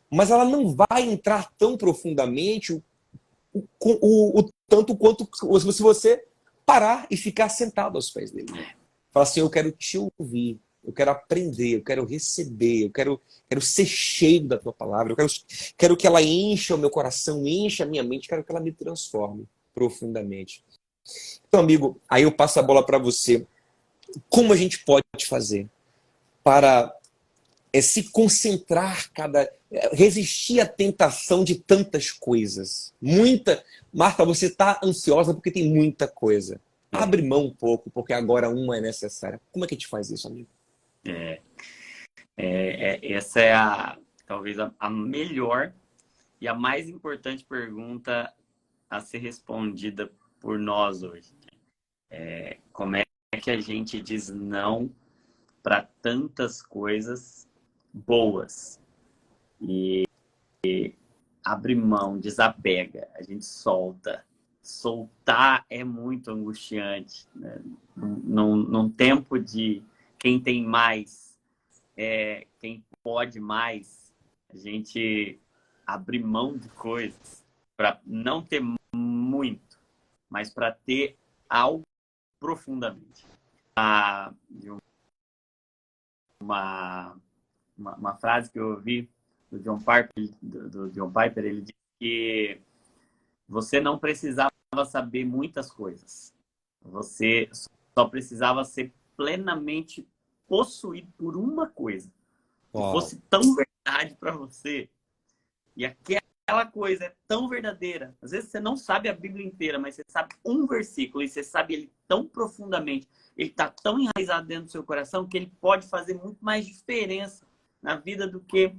Mas ela não vai entrar tão profundamente o tanto quanto se você parar e ficar sentado aos pés dele. Fala assim, eu quero te ouvir, eu quero aprender, eu quero receber, eu quero ser cheio da tua palavra, eu quero que ela encha o meu coração, encha a minha mente, quero que ela me transforme profundamente. Então, amigo, aí eu passo a bola para você. Como a gente pode fazer para se concentrar, resistir à tentação de tantas coisas? Marta, você está ansiosa porque tem muita coisa. Abre mão um pouco, porque agora uma é necessária. Como é que a gente faz isso, amigo? Essa é talvez a melhor e a mais importante pergunta a ser respondida por nós hoje. Como é que a gente diz não para tantas coisas boas e abre mão, desapega, a gente solta. Soltar é muito angustiante, né? Num tempo de quem tem mais, quem pode mais, a gente abrir mão de coisas para não ter muito, mas para ter algo profundamente. Uma frase que eu ouvi do John Piper, ele disse que você não precisava saber muitas coisas. Você só precisava ser plenamente possuído por uma coisa. Que fosse tão verdade para você. E aquela coisa é tão verdadeira. Às vezes você não sabe a Bíblia inteira, mas você sabe um versículo e você sabe ele tão profundamente. Ele está tão enraizado dentro do seu coração que ele pode fazer muito mais diferença na vida do que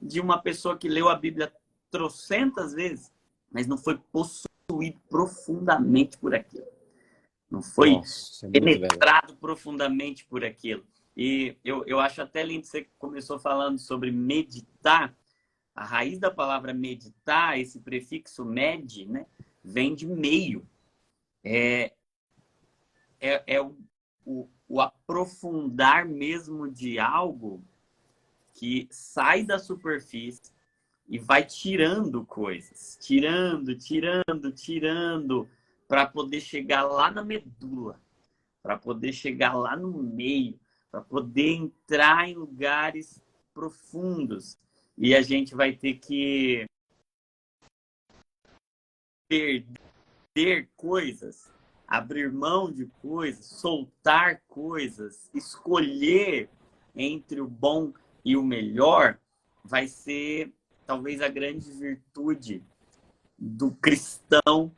de uma pessoa que leu a Bíblia trocentas vezes, mas não foi possuído profundamente por aquilo. Não foi penetrado profundamente por aquilo. E eu acho até lindo, você começou falando sobre meditar. A raiz da palavra meditar, esse prefixo med, né, vem de meio. O aprofundar mesmo de algo que sai da superfície e vai tirando coisas. Tirando, para poder chegar lá na medula, para poder chegar lá no meio, para poder entrar em lugares profundos. E a gente vai ter que perder coisas, abrir mão de coisas, soltar coisas, escolher entre o bom e o melhor, vai ser talvez a grande virtude do cristão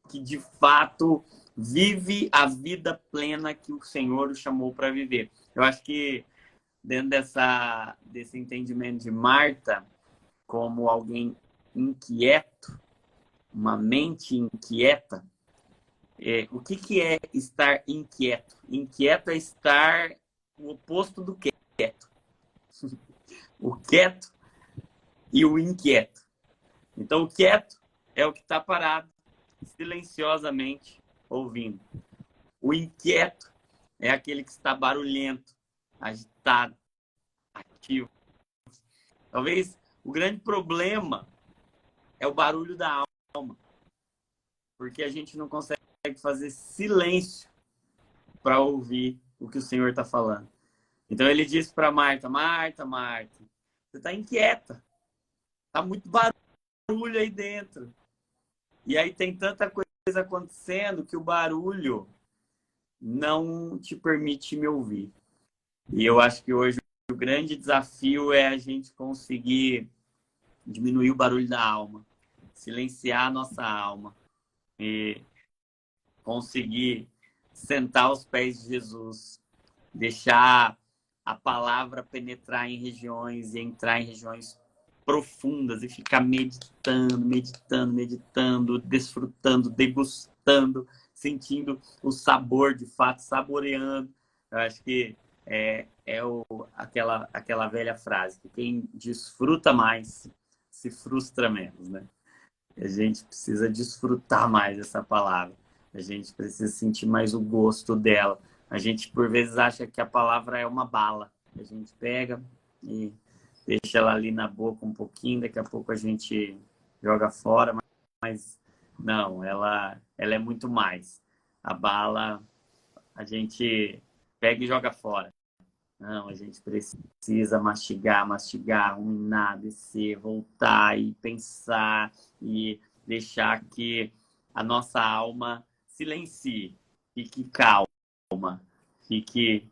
que de fato vive a vida plena que o Senhor o chamou para viver. Eu acho que dentro desse entendimento de Marta como alguém inquieto, uma mente inquieta, o que é estar inquieto? Inquieto é estar o oposto do quieto. O quieto e o inquieto. Então, o quieto é o que está parado, silenciosamente, ouvindo. O inquieto é aquele que está barulhento, agitado, ativo. Talvez o grande problema é o barulho da alma, porque a gente não consegue fazer silêncio para ouvir o que o Senhor está falando. Então ele disse para Marta, Marta, você está inquieta, está muito barulho aí dentro. E aí tem tanta coisa acontecendo que o barulho não te permite me ouvir. E eu acho que hoje o grande desafio é a gente conseguir diminuir o barulho da alma, silenciar a nossa alma e conseguir sentar aos pés de Jesus, deixar a palavra penetrar em regiões e entrar em regiões profundas e ficar meditando, desfrutando, degustando, sentindo o sabor, de fato, saboreando. Eu acho que aquela velha frase, que quem desfruta mais se frustra menos, né? A gente precisa desfrutar mais essa palavra. A gente precisa sentir mais o gosto dela. A gente, por vezes, acha que a palavra é uma bala. A gente pega e deixa ela ali na boca um pouquinho, daqui a pouco a gente joga fora, mas não, ela é muito mais. A bala a gente pega e joga fora. Não, a gente precisa mastigar, ruminar, descer, voltar e pensar e deixar que a nossa alma silencie, fique calma, fique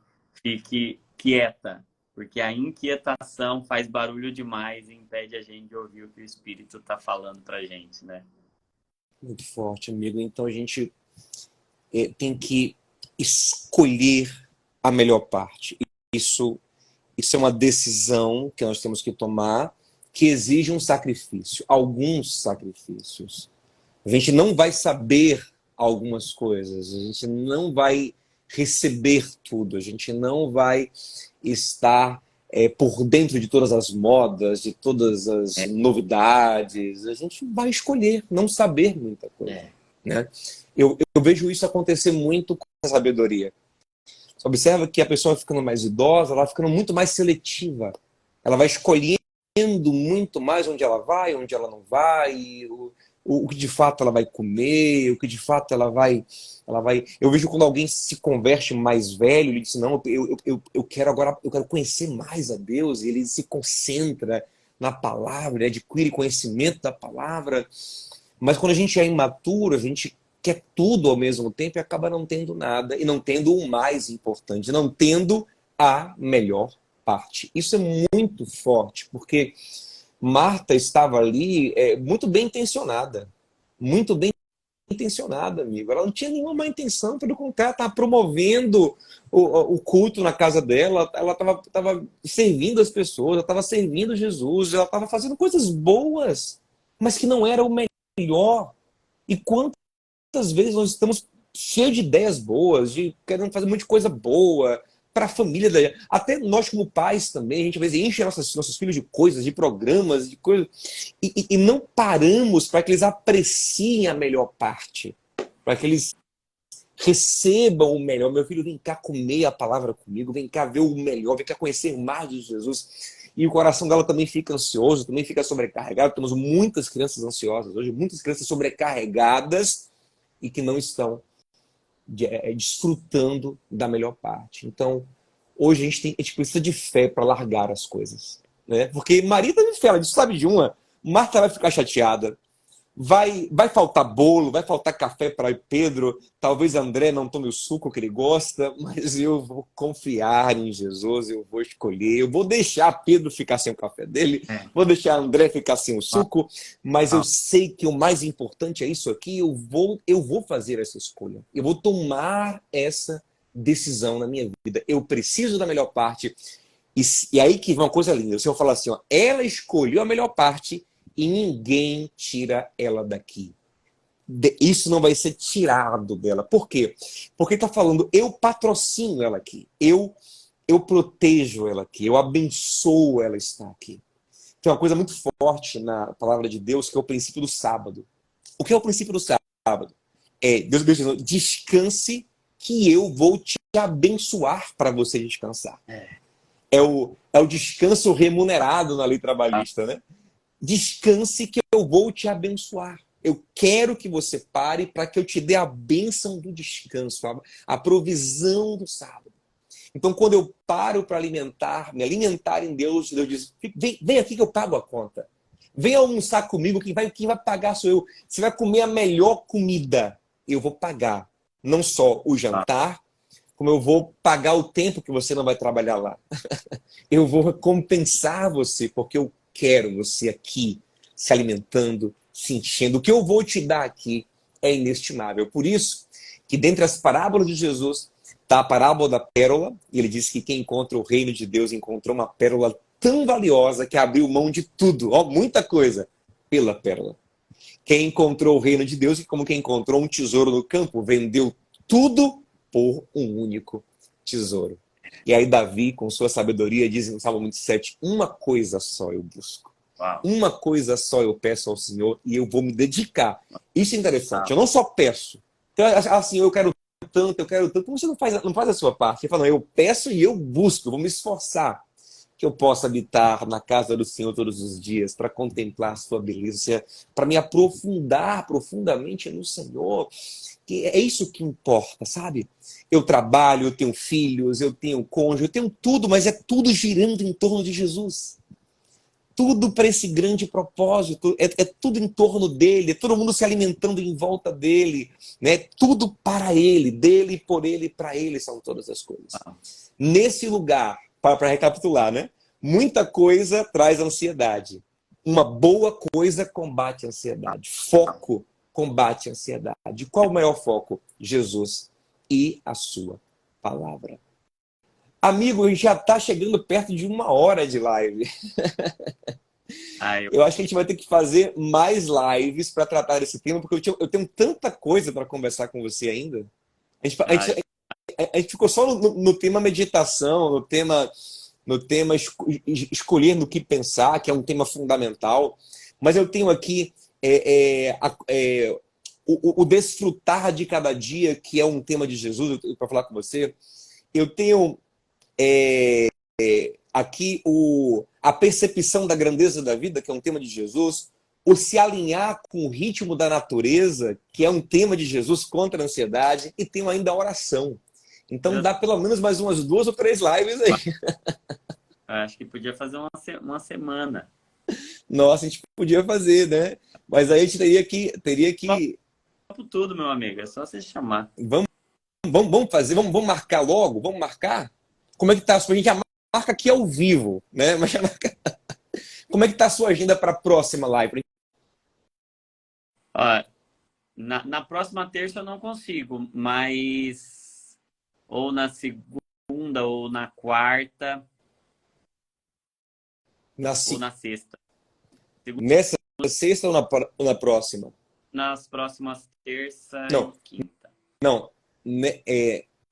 quieta, porque a inquietação faz barulho demais e impede a gente de ouvir o que o Espírito está falando para a gente, né? Muito forte, amigo. Então a gente tem que escolher a melhor parte. Isso é uma decisão que nós temos que tomar, que exige um sacrifício, alguns sacrifícios. A gente não vai saber algumas coisas, a gente não vai receber tudo, a gente não vai estar por dentro de todas as modas, de todas as novidades. A gente vai escolher não saber muita coisa. Né? Eu vejo isso acontecer muito com a sabedoria. Você observa que a pessoa ficando mais idosa, ela vai ficando muito mais seletiva. Ela vai escolhendo muito mais onde ela vai, onde ela não vai, o que de fato ela vai comer, o que de fato ela vai. Eu vejo quando alguém se converte mais velho, ele diz, não, eu quero conhecer mais a Deus, e ele se concentra na palavra, ele adquire conhecimento da palavra. Mas quando a gente é imaturo, a gente quer tudo ao mesmo tempo e acaba não tendo nada, e não tendo o mais importante, não tendo a melhor parte. Isso é muito forte, porque Marta estava ali muito bem intencionada, amigo. Ela não tinha nenhuma má intenção, pelo contrário, ela estava promovendo o culto na casa dela, ela estava servindo as pessoas, ela estava servindo Jesus, ela estava fazendo coisas boas, mas que não era o melhor. E quantas vezes nós estamos cheios de ideias boas, de querendo fazer muita coisa boa para a família, até nós como pais também, a gente às vezes enche nossos filhos de coisas, de programas, de coisas, e não paramos para que eles apreciem a melhor parte, para que eles recebam o melhor. Meu filho, vem cá comer a palavra comigo, vem cá ver o melhor, vem cá conhecer mais de Jesus. E o coração dela também fica ansioso, também fica sobrecarregado. Temos muitas crianças ansiosas hoje, muitas crianças sobrecarregadas e que não estão desfrutando da melhor parte. Então, hoje a gente precisa de fé para largar as coisas. Né? Porque Maria teve fé, ela disse, sabe de uma? Marta vai ficar chateada. Vai faltar bolo, vai faltar café para Pedro, talvez André não tome o suco que ele gosta, mas eu vou confiar em Jesus, eu vou escolher, eu vou deixar Pedro ficar sem o café dele, vou deixar André ficar sem o suco, mas eu sei que o mais importante é isso aqui, eu vou fazer essa escolha, eu vou tomar essa decisão na minha vida, eu preciso da melhor parte, e aí que vem uma coisa linda, o Senhor fala assim, ó, ela escolheu a melhor parte, e ninguém tira ela daqui. Isso não vai ser tirado dela. Por quê? Porque está falando, eu patrocino ela aqui. Eu protejo ela aqui. Eu abençoo ela estar aqui. Tem uma coisa muito forte na palavra de Deus, que é o princípio do sábado. O que é o princípio do sábado? Deus dizendo, descanse que eu vou te abençoar para você descansar. É o descanso remunerado na lei trabalhista, né? Descanse que eu vou te abençoar. Eu quero que você pare para que eu te dê a bênção do descanso, a provisão do sábado. Então, quando eu paro para me alimentar em Deus, Deus diz, vem aqui que eu pago a conta. Vem almoçar comigo, quem vai pagar sou eu. Você vai comer a melhor comida, eu vou pagar. Não só o jantar, como eu vou pagar o tempo que você não vai trabalhar lá. Eu vou recompensar você, porque eu quero você aqui, se alimentando, se enchendo. O que eu vou te dar aqui é inestimável. Por isso, que dentre as parábolas de Jesus, está a parábola da pérola, e ele diz que quem encontra o reino de Deus encontrou uma pérola tão valiosa que abriu mão de tudo, muita coisa, pela pérola. Quem encontrou o reino de Deus, como quem encontrou um tesouro no campo, vendeu tudo por um único tesouro. E aí Davi, com sua sabedoria, diz no Salmo 27, uma coisa só eu busco. Uma coisa só eu peço ao Senhor e eu vou me dedicar. Isso é interessante. Eu não só peço. Então, assim, eu quero tanto. Como você não faz a sua parte? Você fala, não, eu peço e eu busco, eu vou me esforçar que eu possa habitar na casa do Senhor todos os dias, para contemplar a sua beleza, para me aprofundar profundamente no Senhor. Que é isso que importa, sabe? Eu trabalho, eu tenho filhos, eu tenho cônjuge, eu tenho tudo, mas é tudo girando em torno de Jesus. Tudo para esse grande propósito, é tudo em torno dele, é todo mundo se alimentando em volta dele, né? Tudo para ele, dele, por ele, para ele são todas as coisas. Nesse lugar, para recapitular, né? Muita coisa traz ansiedade. Uma boa coisa combate a ansiedade. Foco combate a ansiedade. Qual o maior foco? Jesus e a sua palavra. Amigo, a gente já está chegando perto de 1 hora de live. Eu acho que a gente vai ter que fazer mais lives para tratar desse tema, porque eu tenho tanta coisa para conversar com você ainda. A gente ficou só no tema meditação, no tema escolher no que pensar, que é um tema fundamental. Mas eu tenho aqui o desfrutar de cada dia, que é um tema de Jesus, para falar com você. Eu tenho aqui a percepção da grandeza da vida, que é um tema de Jesus. O se alinhar com o ritmo da natureza, que é um tema de Jesus contra a ansiedade. E tenho ainda a oração. Então dá pelo menos mais umas 2 ou 3 lives aí. Acho que podia fazer uma semana. Nossa, a gente podia fazer, né? Mas aí a gente teria que... Topo tudo, meu amigo. É só você chamar. Vamos fazer, vamos marcar logo? Vamos marcar? Como é que tá? A gente já marca aqui ao vivo, né? Mas já marca... Como é que tá a sua agenda para a próxima live? Ó, na próxima terça eu não consigo, mas ou na segunda ou na quarta ou na sexta. Nessa sexta ou na próxima? Nas próximas terça e quinta. Não,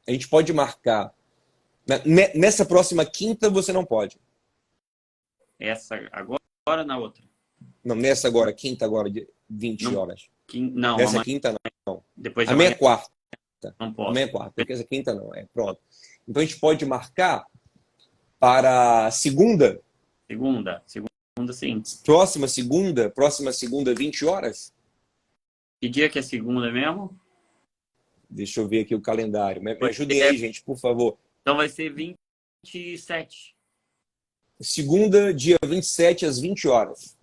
a gente pode marcar. Nessa próxima quinta você não pode. Essa agora ou na outra? Não, nessa agora, quinta agora, de 20 horas. Não, nessa quinta não. Depois de amanhã é quarta. Não posso. Amanhã é quarta, porque essa quinta não. Pronto. Então a gente pode marcar para segunda? Segunda, sim. Próxima segunda, 20 horas? Que dia que é segunda mesmo? Deixa eu ver aqui o calendário. Me ajudem aí, gente, por favor. Então vai ser 27. Segunda, dia 27, às 20 horas.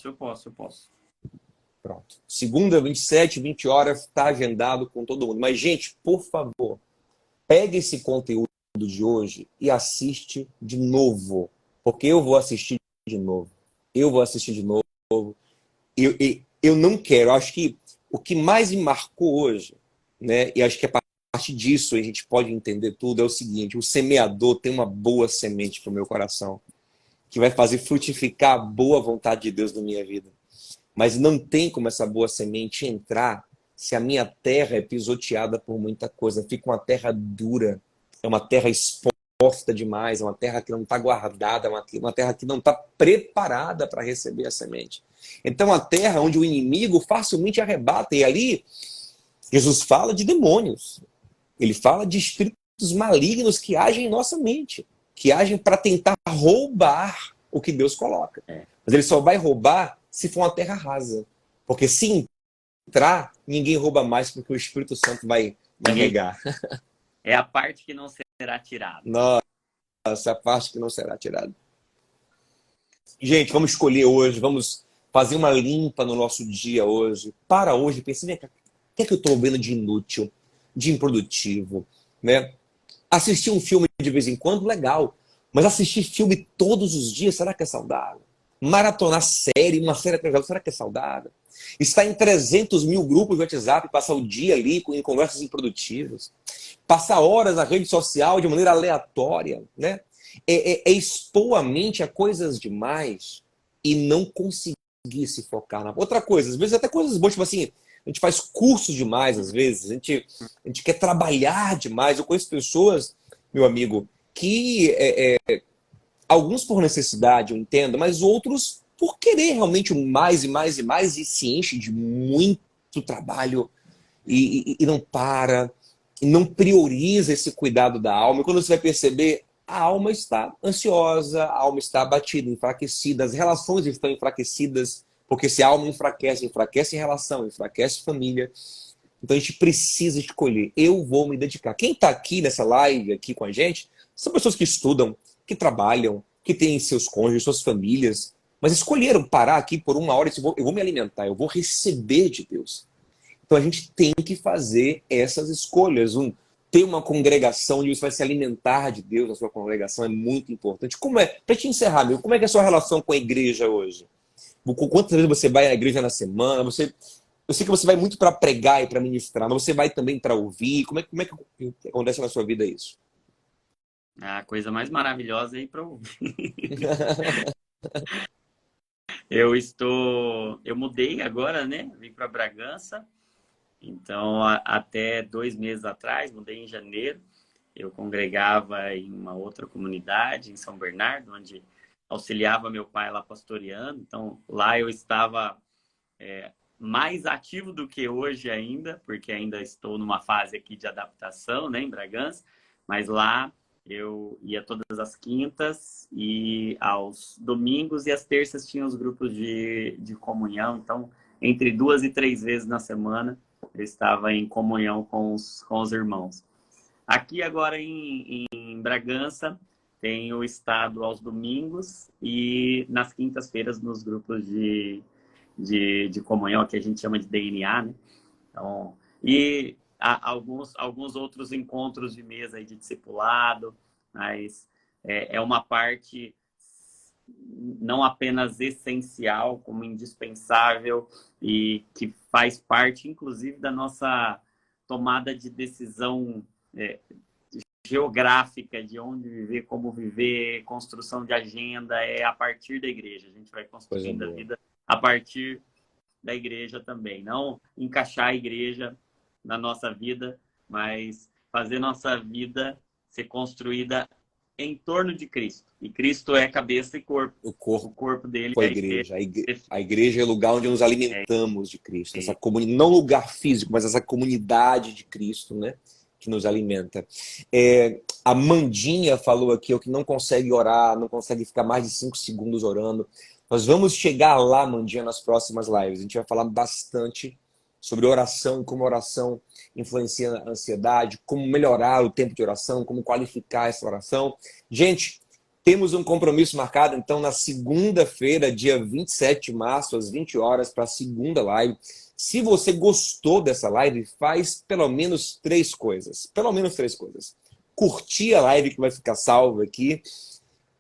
Eu posso. Pronto. Segunda, 27, 20 horas, está agendado com todo mundo. Mas, gente, por favor, pegue esse conteúdo de hoje e assiste de novo. Porque eu vou assistir de novo. Eu não quero. Acho que o que mais me marcou hoje, né, e acho que a partir disso a gente pode entender tudo, é o seguinte: o semeador tem uma boa semente para o meu coração, que vai fazer frutificar a boa vontade de Deus na minha vida. Mas não tem como essa boa semente entrar se a minha terra é pisoteada por muita coisa. Fica uma terra dura, é uma terra exposta demais, é uma terra que não está guardada, é uma terra que não está preparada para receber a semente. Então a terra onde o inimigo facilmente arrebata, e ali Jesus fala de demônios. Ele fala de espíritos malignos que agem em nossa mente, que agem para tentar roubar o que Deus coloca. É, Mas ele só vai roubar se for uma terra rasa. Porque se entrar, ninguém rouba mais, porque o Espírito Santo vai ninguém. regar. É a parte que não será tirada. Nossa, a parte que não será tirada. Gente, vamos escolher hoje, vamos fazer uma limpa no nosso dia hoje. Para hoje, pense, o que é que eu estou vendo de inútil, de improdutivo, né? Assistir um filme de vez em quando, legal. Mas assistir filme todos os dias, será que é saudável? Maratonar série, uma série atrás da outra, será que é saudável? Estar em 300 mil grupos de WhatsApp, passar o dia ali em conversas improdutivas. Passar horas na rede social de maneira aleatória, né? É expor a mente a coisas demais e não conseguir se focar na... Outra coisa, às vezes até coisas boas, tipo assim, a gente faz cursos demais, às vezes, a gente quer trabalhar demais. Eu conheço pessoas, meu amigo, que alguns por necessidade, eu entendo, mas outros por querer realmente mais e mais e mais e se enche de muito trabalho e não para, e não prioriza esse cuidado da alma. E quando você vai perceber, a alma está ansiosa, a alma está abatida, enfraquecida, as relações estão enfraquecidas, porque se a alma enfraquece, enfraquece relação, enfraquece família. Então a gente precisa escolher. Eu vou me dedicar. Quem está aqui nessa live, aqui com a gente, são pessoas que estudam, que trabalham, que têm seus cônjuges, suas famílias, mas escolheram parar aqui por uma hora e dizer, eu vou me alimentar, eu vou receber de Deus. Então a gente tem que fazer essas escolhas. Ter uma congregação onde você vai se alimentar de Deus na sua congregação é muito importante. Como é? Para te encerrar, meu, como é que é a sua relação com a igreja hoje? Quantas vezes você vai à igreja na semana? Eu sei que você vai muito para pregar e para ministrar, mas você vai também para ouvir. Como é que acontece na sua vida isso? A coisa mais maravilhosa é ir para ouvir. Eu mudei agora, né? Vim para Bragança. Então, até 2 meses atrás, mudei em janeiro. Eu congregava em uma outra comunidade, em São Bernardo, onde auxiliava meu pai lá pastoreando. Então, lá eu estava mais ativo do que hoje ainda, porque ainda estou numa fase aqui de adaptação, né, em Bragança. Mas lá eu ia todas as quintas e aos domingos e às terças tinha os grupos de comunhão. Então, entre 2 e 3 vezes na semana, eu estava em comunhão com os irmãos. Aqui agora em Bragança, tenho estado aos domingos e nas quintas-feiras nos grupos de comunhão, que a gente chama de DNA, né? Então, e há alguns outros encontros de mesa aí de discipulado, mas é uma parte não apenas essencial, como indispensável e que faz parte, inclusive, da nossa tomada de decisão geográfica de onde viver, como viver, construção de agenda, é a partir da igreja. A gente vai construindo a vida a partir da igreja também. Não encaixar a igreja na nossa vida, mas fazer nossa vida ser construída em torno de Cristo. E Cristo é cabeça e corpo. O O corpo corpo dele a é igreja. A igreja é o lugar onde nos alimentamos de Cristo. Essa não lugar físico, mas essa comunidade de Cristo, né? Que nos alimenta. A Mandinha falou aqui, o que não consegue orar, não consegue ficar mais de 5 segundos orando. Nós vamos chegar lá, Mandinha, nas próximas lives. A gente vai falar bastante sobre oração, como oração influencia a ansiedade, como melhorar o tempo de oração, como qualificar essa oração. Gente, temos um compromisso marcado, então, na segunda-feira, dia 27 de março, às 20 horas, para a segunda live. Se você gostou dessa live, faz pelo menos 3 coisas. Pelo menos 3 coisas. Curtir a live que vai ficar salva aqui.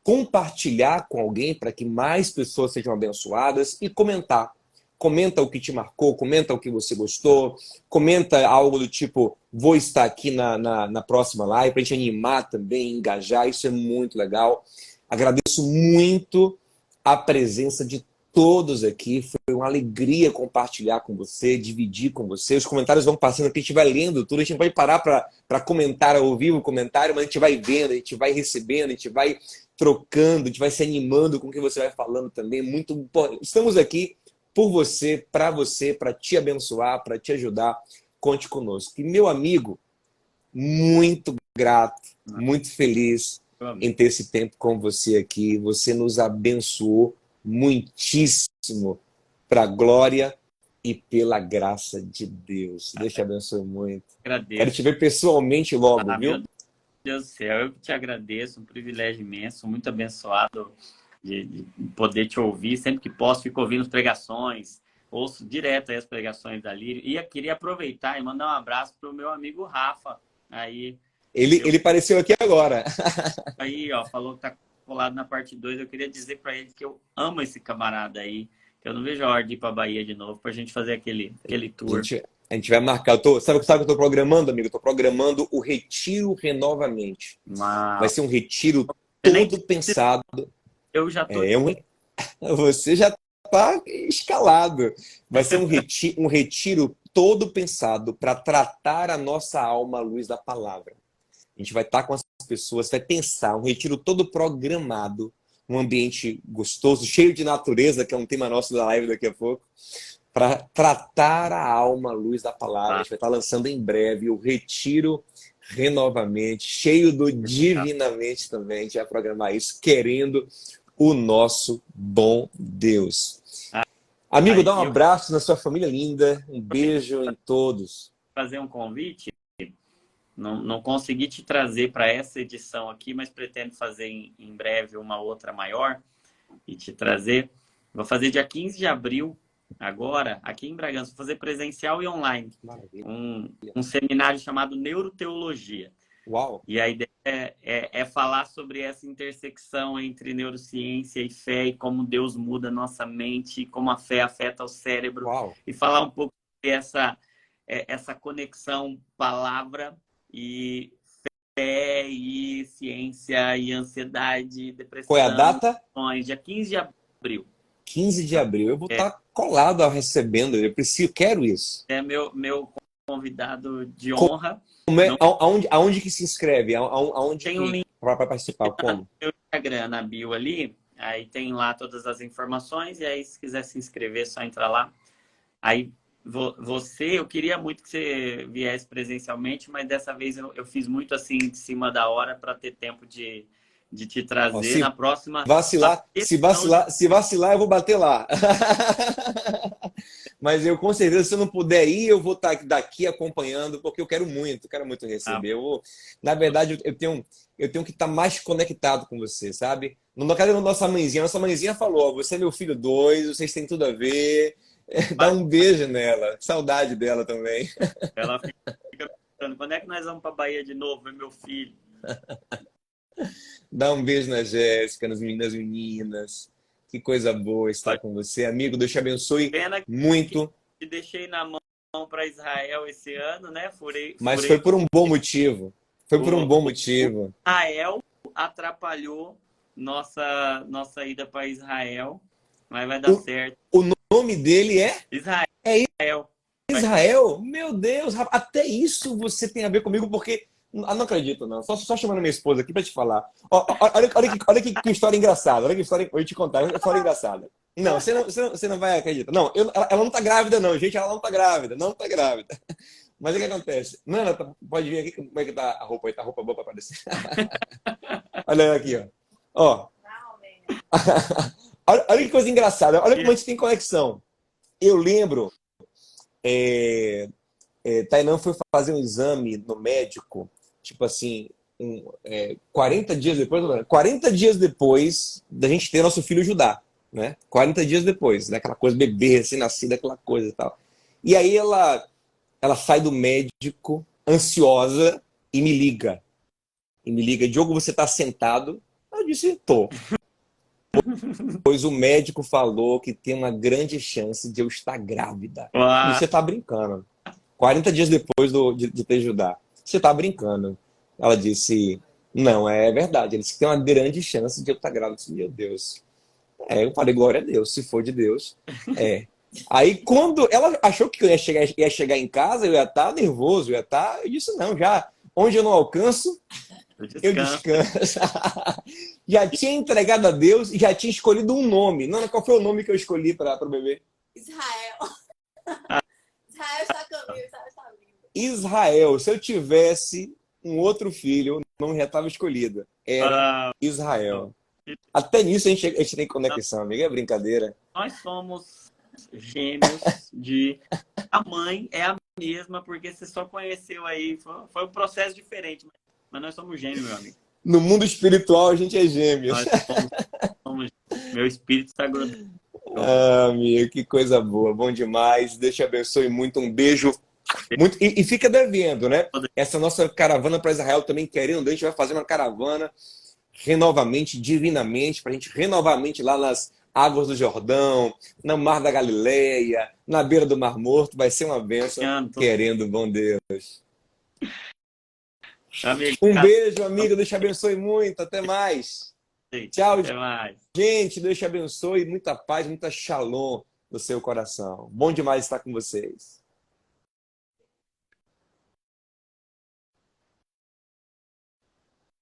Compartilhar com alguém para que mais pessoas sejam abençoadas. E comentar. Comenta o que te marcou, comenta o que você gostou. Comenta algo do tipo, vou estar aqui na próxima live, para a gente animar também, engajar. Isso é muito legal. Agradeço muito a presença de todos aqui. Foi uma alegria compartilhar com você, dividir com você. Os comentários vão passando aqui, a gente vai lendo tudo. A gente não vai parar para comentar ao vivo o comentário, mas a gente vai vendo, a gente vai recebendo, a gente vai trocando, a gente vai se animando com o que você vai falando também. Muito bom. Estamos aqui por você, para te abençoar, para te ajudar, conte conosco. E meu amigo, muito grato, muito feliz em ter esse tempo com você aqui. Você nos abençoou muitíssimo para a glória e pela graça de Deus. Deus te abençoe muito. Quero te Agradeço. ver pessoalmente logo, Meu viu? Deus do céu, eu que te agradeço, um privilégio imenso, muito abençoado de poder te ouvir. Sempre que posso, fico ouvindo as pregações, ouço direto aí as pregações da Lírio. E eu queria aproveitar e mandar um abraço para o meu amigo Rafa. Ele apareceu aqui agora. Aí, ó, falou que tá colado na parte 2. Eu queria dizer para ele que eu amo esse camarada aí, que eu não vejo a hora de ir para Bahia de novo, para a gente fazer aquele tour. A gente vai marcar. Sabe o que eu estou programando, amigo? Estou programando o Retiro Renovamente. Vai ser um retiro todo pensado. Eu já tô. Você já está escalado. Vai ser um retiro todo pensado para tratar a nossa alma à luz da palavra. A gente vai estar com as pessoas, vai pensar, um retiro todo programado, um ambiente gostoso, cheio de natureza, que é um tema nosso da live daqui a pouco, para tratar a alma à luz da palavra. A gente vai estar lançando em breve o Retiro Renovamente, cheio do Divinamente também. A gente vai programar isso, querendo o nosso bom Deus. Amigo, dá um abraço na sua família linda, um beijo em todos. Fazer um convite. Não consegui te trazer para essa edição aqui, mas pretendo fazer em breve uma outra maior e te trazer. Vou fazer dia 15 de abril, agora, aqui em Bragança. Vou fazer presencial e online. Um seminário chamado Neuroteologia. Uau! E a ideia é falar sobre essa intersecção entre neurociência e fé e como Deus muda a nossa mente, como a fé afeta o cérebro. Uau. E falar um pouco sobre essa conexão palavra e fé e ciência e ansiedade, depressão. Qual é a data? Dia 15 de abril. 15 de abril. Eu vou estar colado recebendo. Quero isso. É meu convidado de honra. Aonde que se inscreve? Aonde tem um link para participar? Como? No meu Instagram, na bio ali. Aí tem lá todas as informações. E aí, se quiser se inscrever, é só entrar lá. Aí, eu queria muito que você viesse presencialmente, mas dessa vez eu fiz muito assim, de cima da hora, para ter tempo de te trazer. Na próxima... Se vacilar, eu vou bater lá. Mas eu, com certeza, se eu não puder ir, eu vou estar daqui acompanhando, porque eu quero muito receber. Na verdade, eu tenho que estar mais conectado com você, sabe? No caso da nossa mãezinha falou, você é meu filho 2, vocês têm tudo a ver. Dá um beijo nela. Saudade dela também. Ela fica pensando, quando é que nós vamos para Bahia de novo, meu filho? Dá um beijo na Jéssica, nas meninas. Que coisa boa estar com você. Amigo, Deus te abençoe muito. Te deixei na mão para Israel esse ano, né? Mas foi por um bom motivo. Israel atrapalhou nossa ida para Israel, mas vai dar certo. O nome dele é? Israel. Israel? Meu Deus, até isso você tem a ver comigo, porque... não acredito, não. Só chamando minha esposa aqui para te falar. Olha que história engraçada. Olha que história... Eu vou te contar. Olha que história engraçada. Não, você não vai acreditar. Não, ela não tá grávida, não, gente. Ela não tá grávida. Não tá grávida. Mas o que acontece? Nana, pode vir aqui. Como é que tá a roupa aí? Tá a roupa boa para aparecer. Olha aqui, ó. Olha que coisa engraçada. Olha como a gente tem conexão. Eu lembro... Tainan foi fazer um exame no médico, tipo assim, 40 dias depois da gente ter nosso filho Judá, né? 40 dias depois, né? Aquela coisa, bebê, recém-nascido, aquela coisa e tal. E aí ela sai do médico, ansiosa, e me liga. Diogo, você tá sentado? Eu disse, tô. Pois o médico falou que tem uma grande chance de eu estar grávida. E você tá brincando. 40 dias depois de ter Judá. Você tá brincando. Ela disse, não, é verdade. Ele disse que tem uma grande chance de eu estar grávida. Eu disse, meu Deus. Eu falei, glória a Deus, se for de Deus. Aí quando ela achou que eu ia chegar em casa, eu ia estar nervoso, eu disse, não, já. Onde eu não alcanço, eu descanso. Já tinha entregado a Deus e já tinha escolhido um nome. Não, qual foi o nome que eu escolhi para o bebê? Israel. Israel está comigo, Israel está comigo. Israel. Se eu tivesse um outro filho, o nome já estava escolhido. Era Ah, Israel. Até nisso a gente tem conexão, amiga. É brincadeira. nós somos gêmeos de... A mãe é a mesma, porque você só conheceu aí, foi um processo diferente, mas nós somos gêmeos, meu amigo. No mundo espiritual, a gente é gêmeos. Nós somos meu espírito está grudado. Ah, amigo, que coisa boa. Bom demais. Deus te abençoe muito. Um beijo. Muito. E fica devendo, né? Essa nossa caravana para Israel também, querendo, a gente vai fazer uma caravana renovamente, divinamente, para a gente renovamente lá nas águas do Jordão, no Mar da Galileia, na beira do Mar Morto. Vai ser uma bênção, querendo, bom Deus. Amigo, Um beijo, amigo. Deus te abençoe muito. Até mais. Tchau, até mais. gente. Deus te abençoe. Muita paz, muita shalom no seu coração. Bom demais estar com vocês.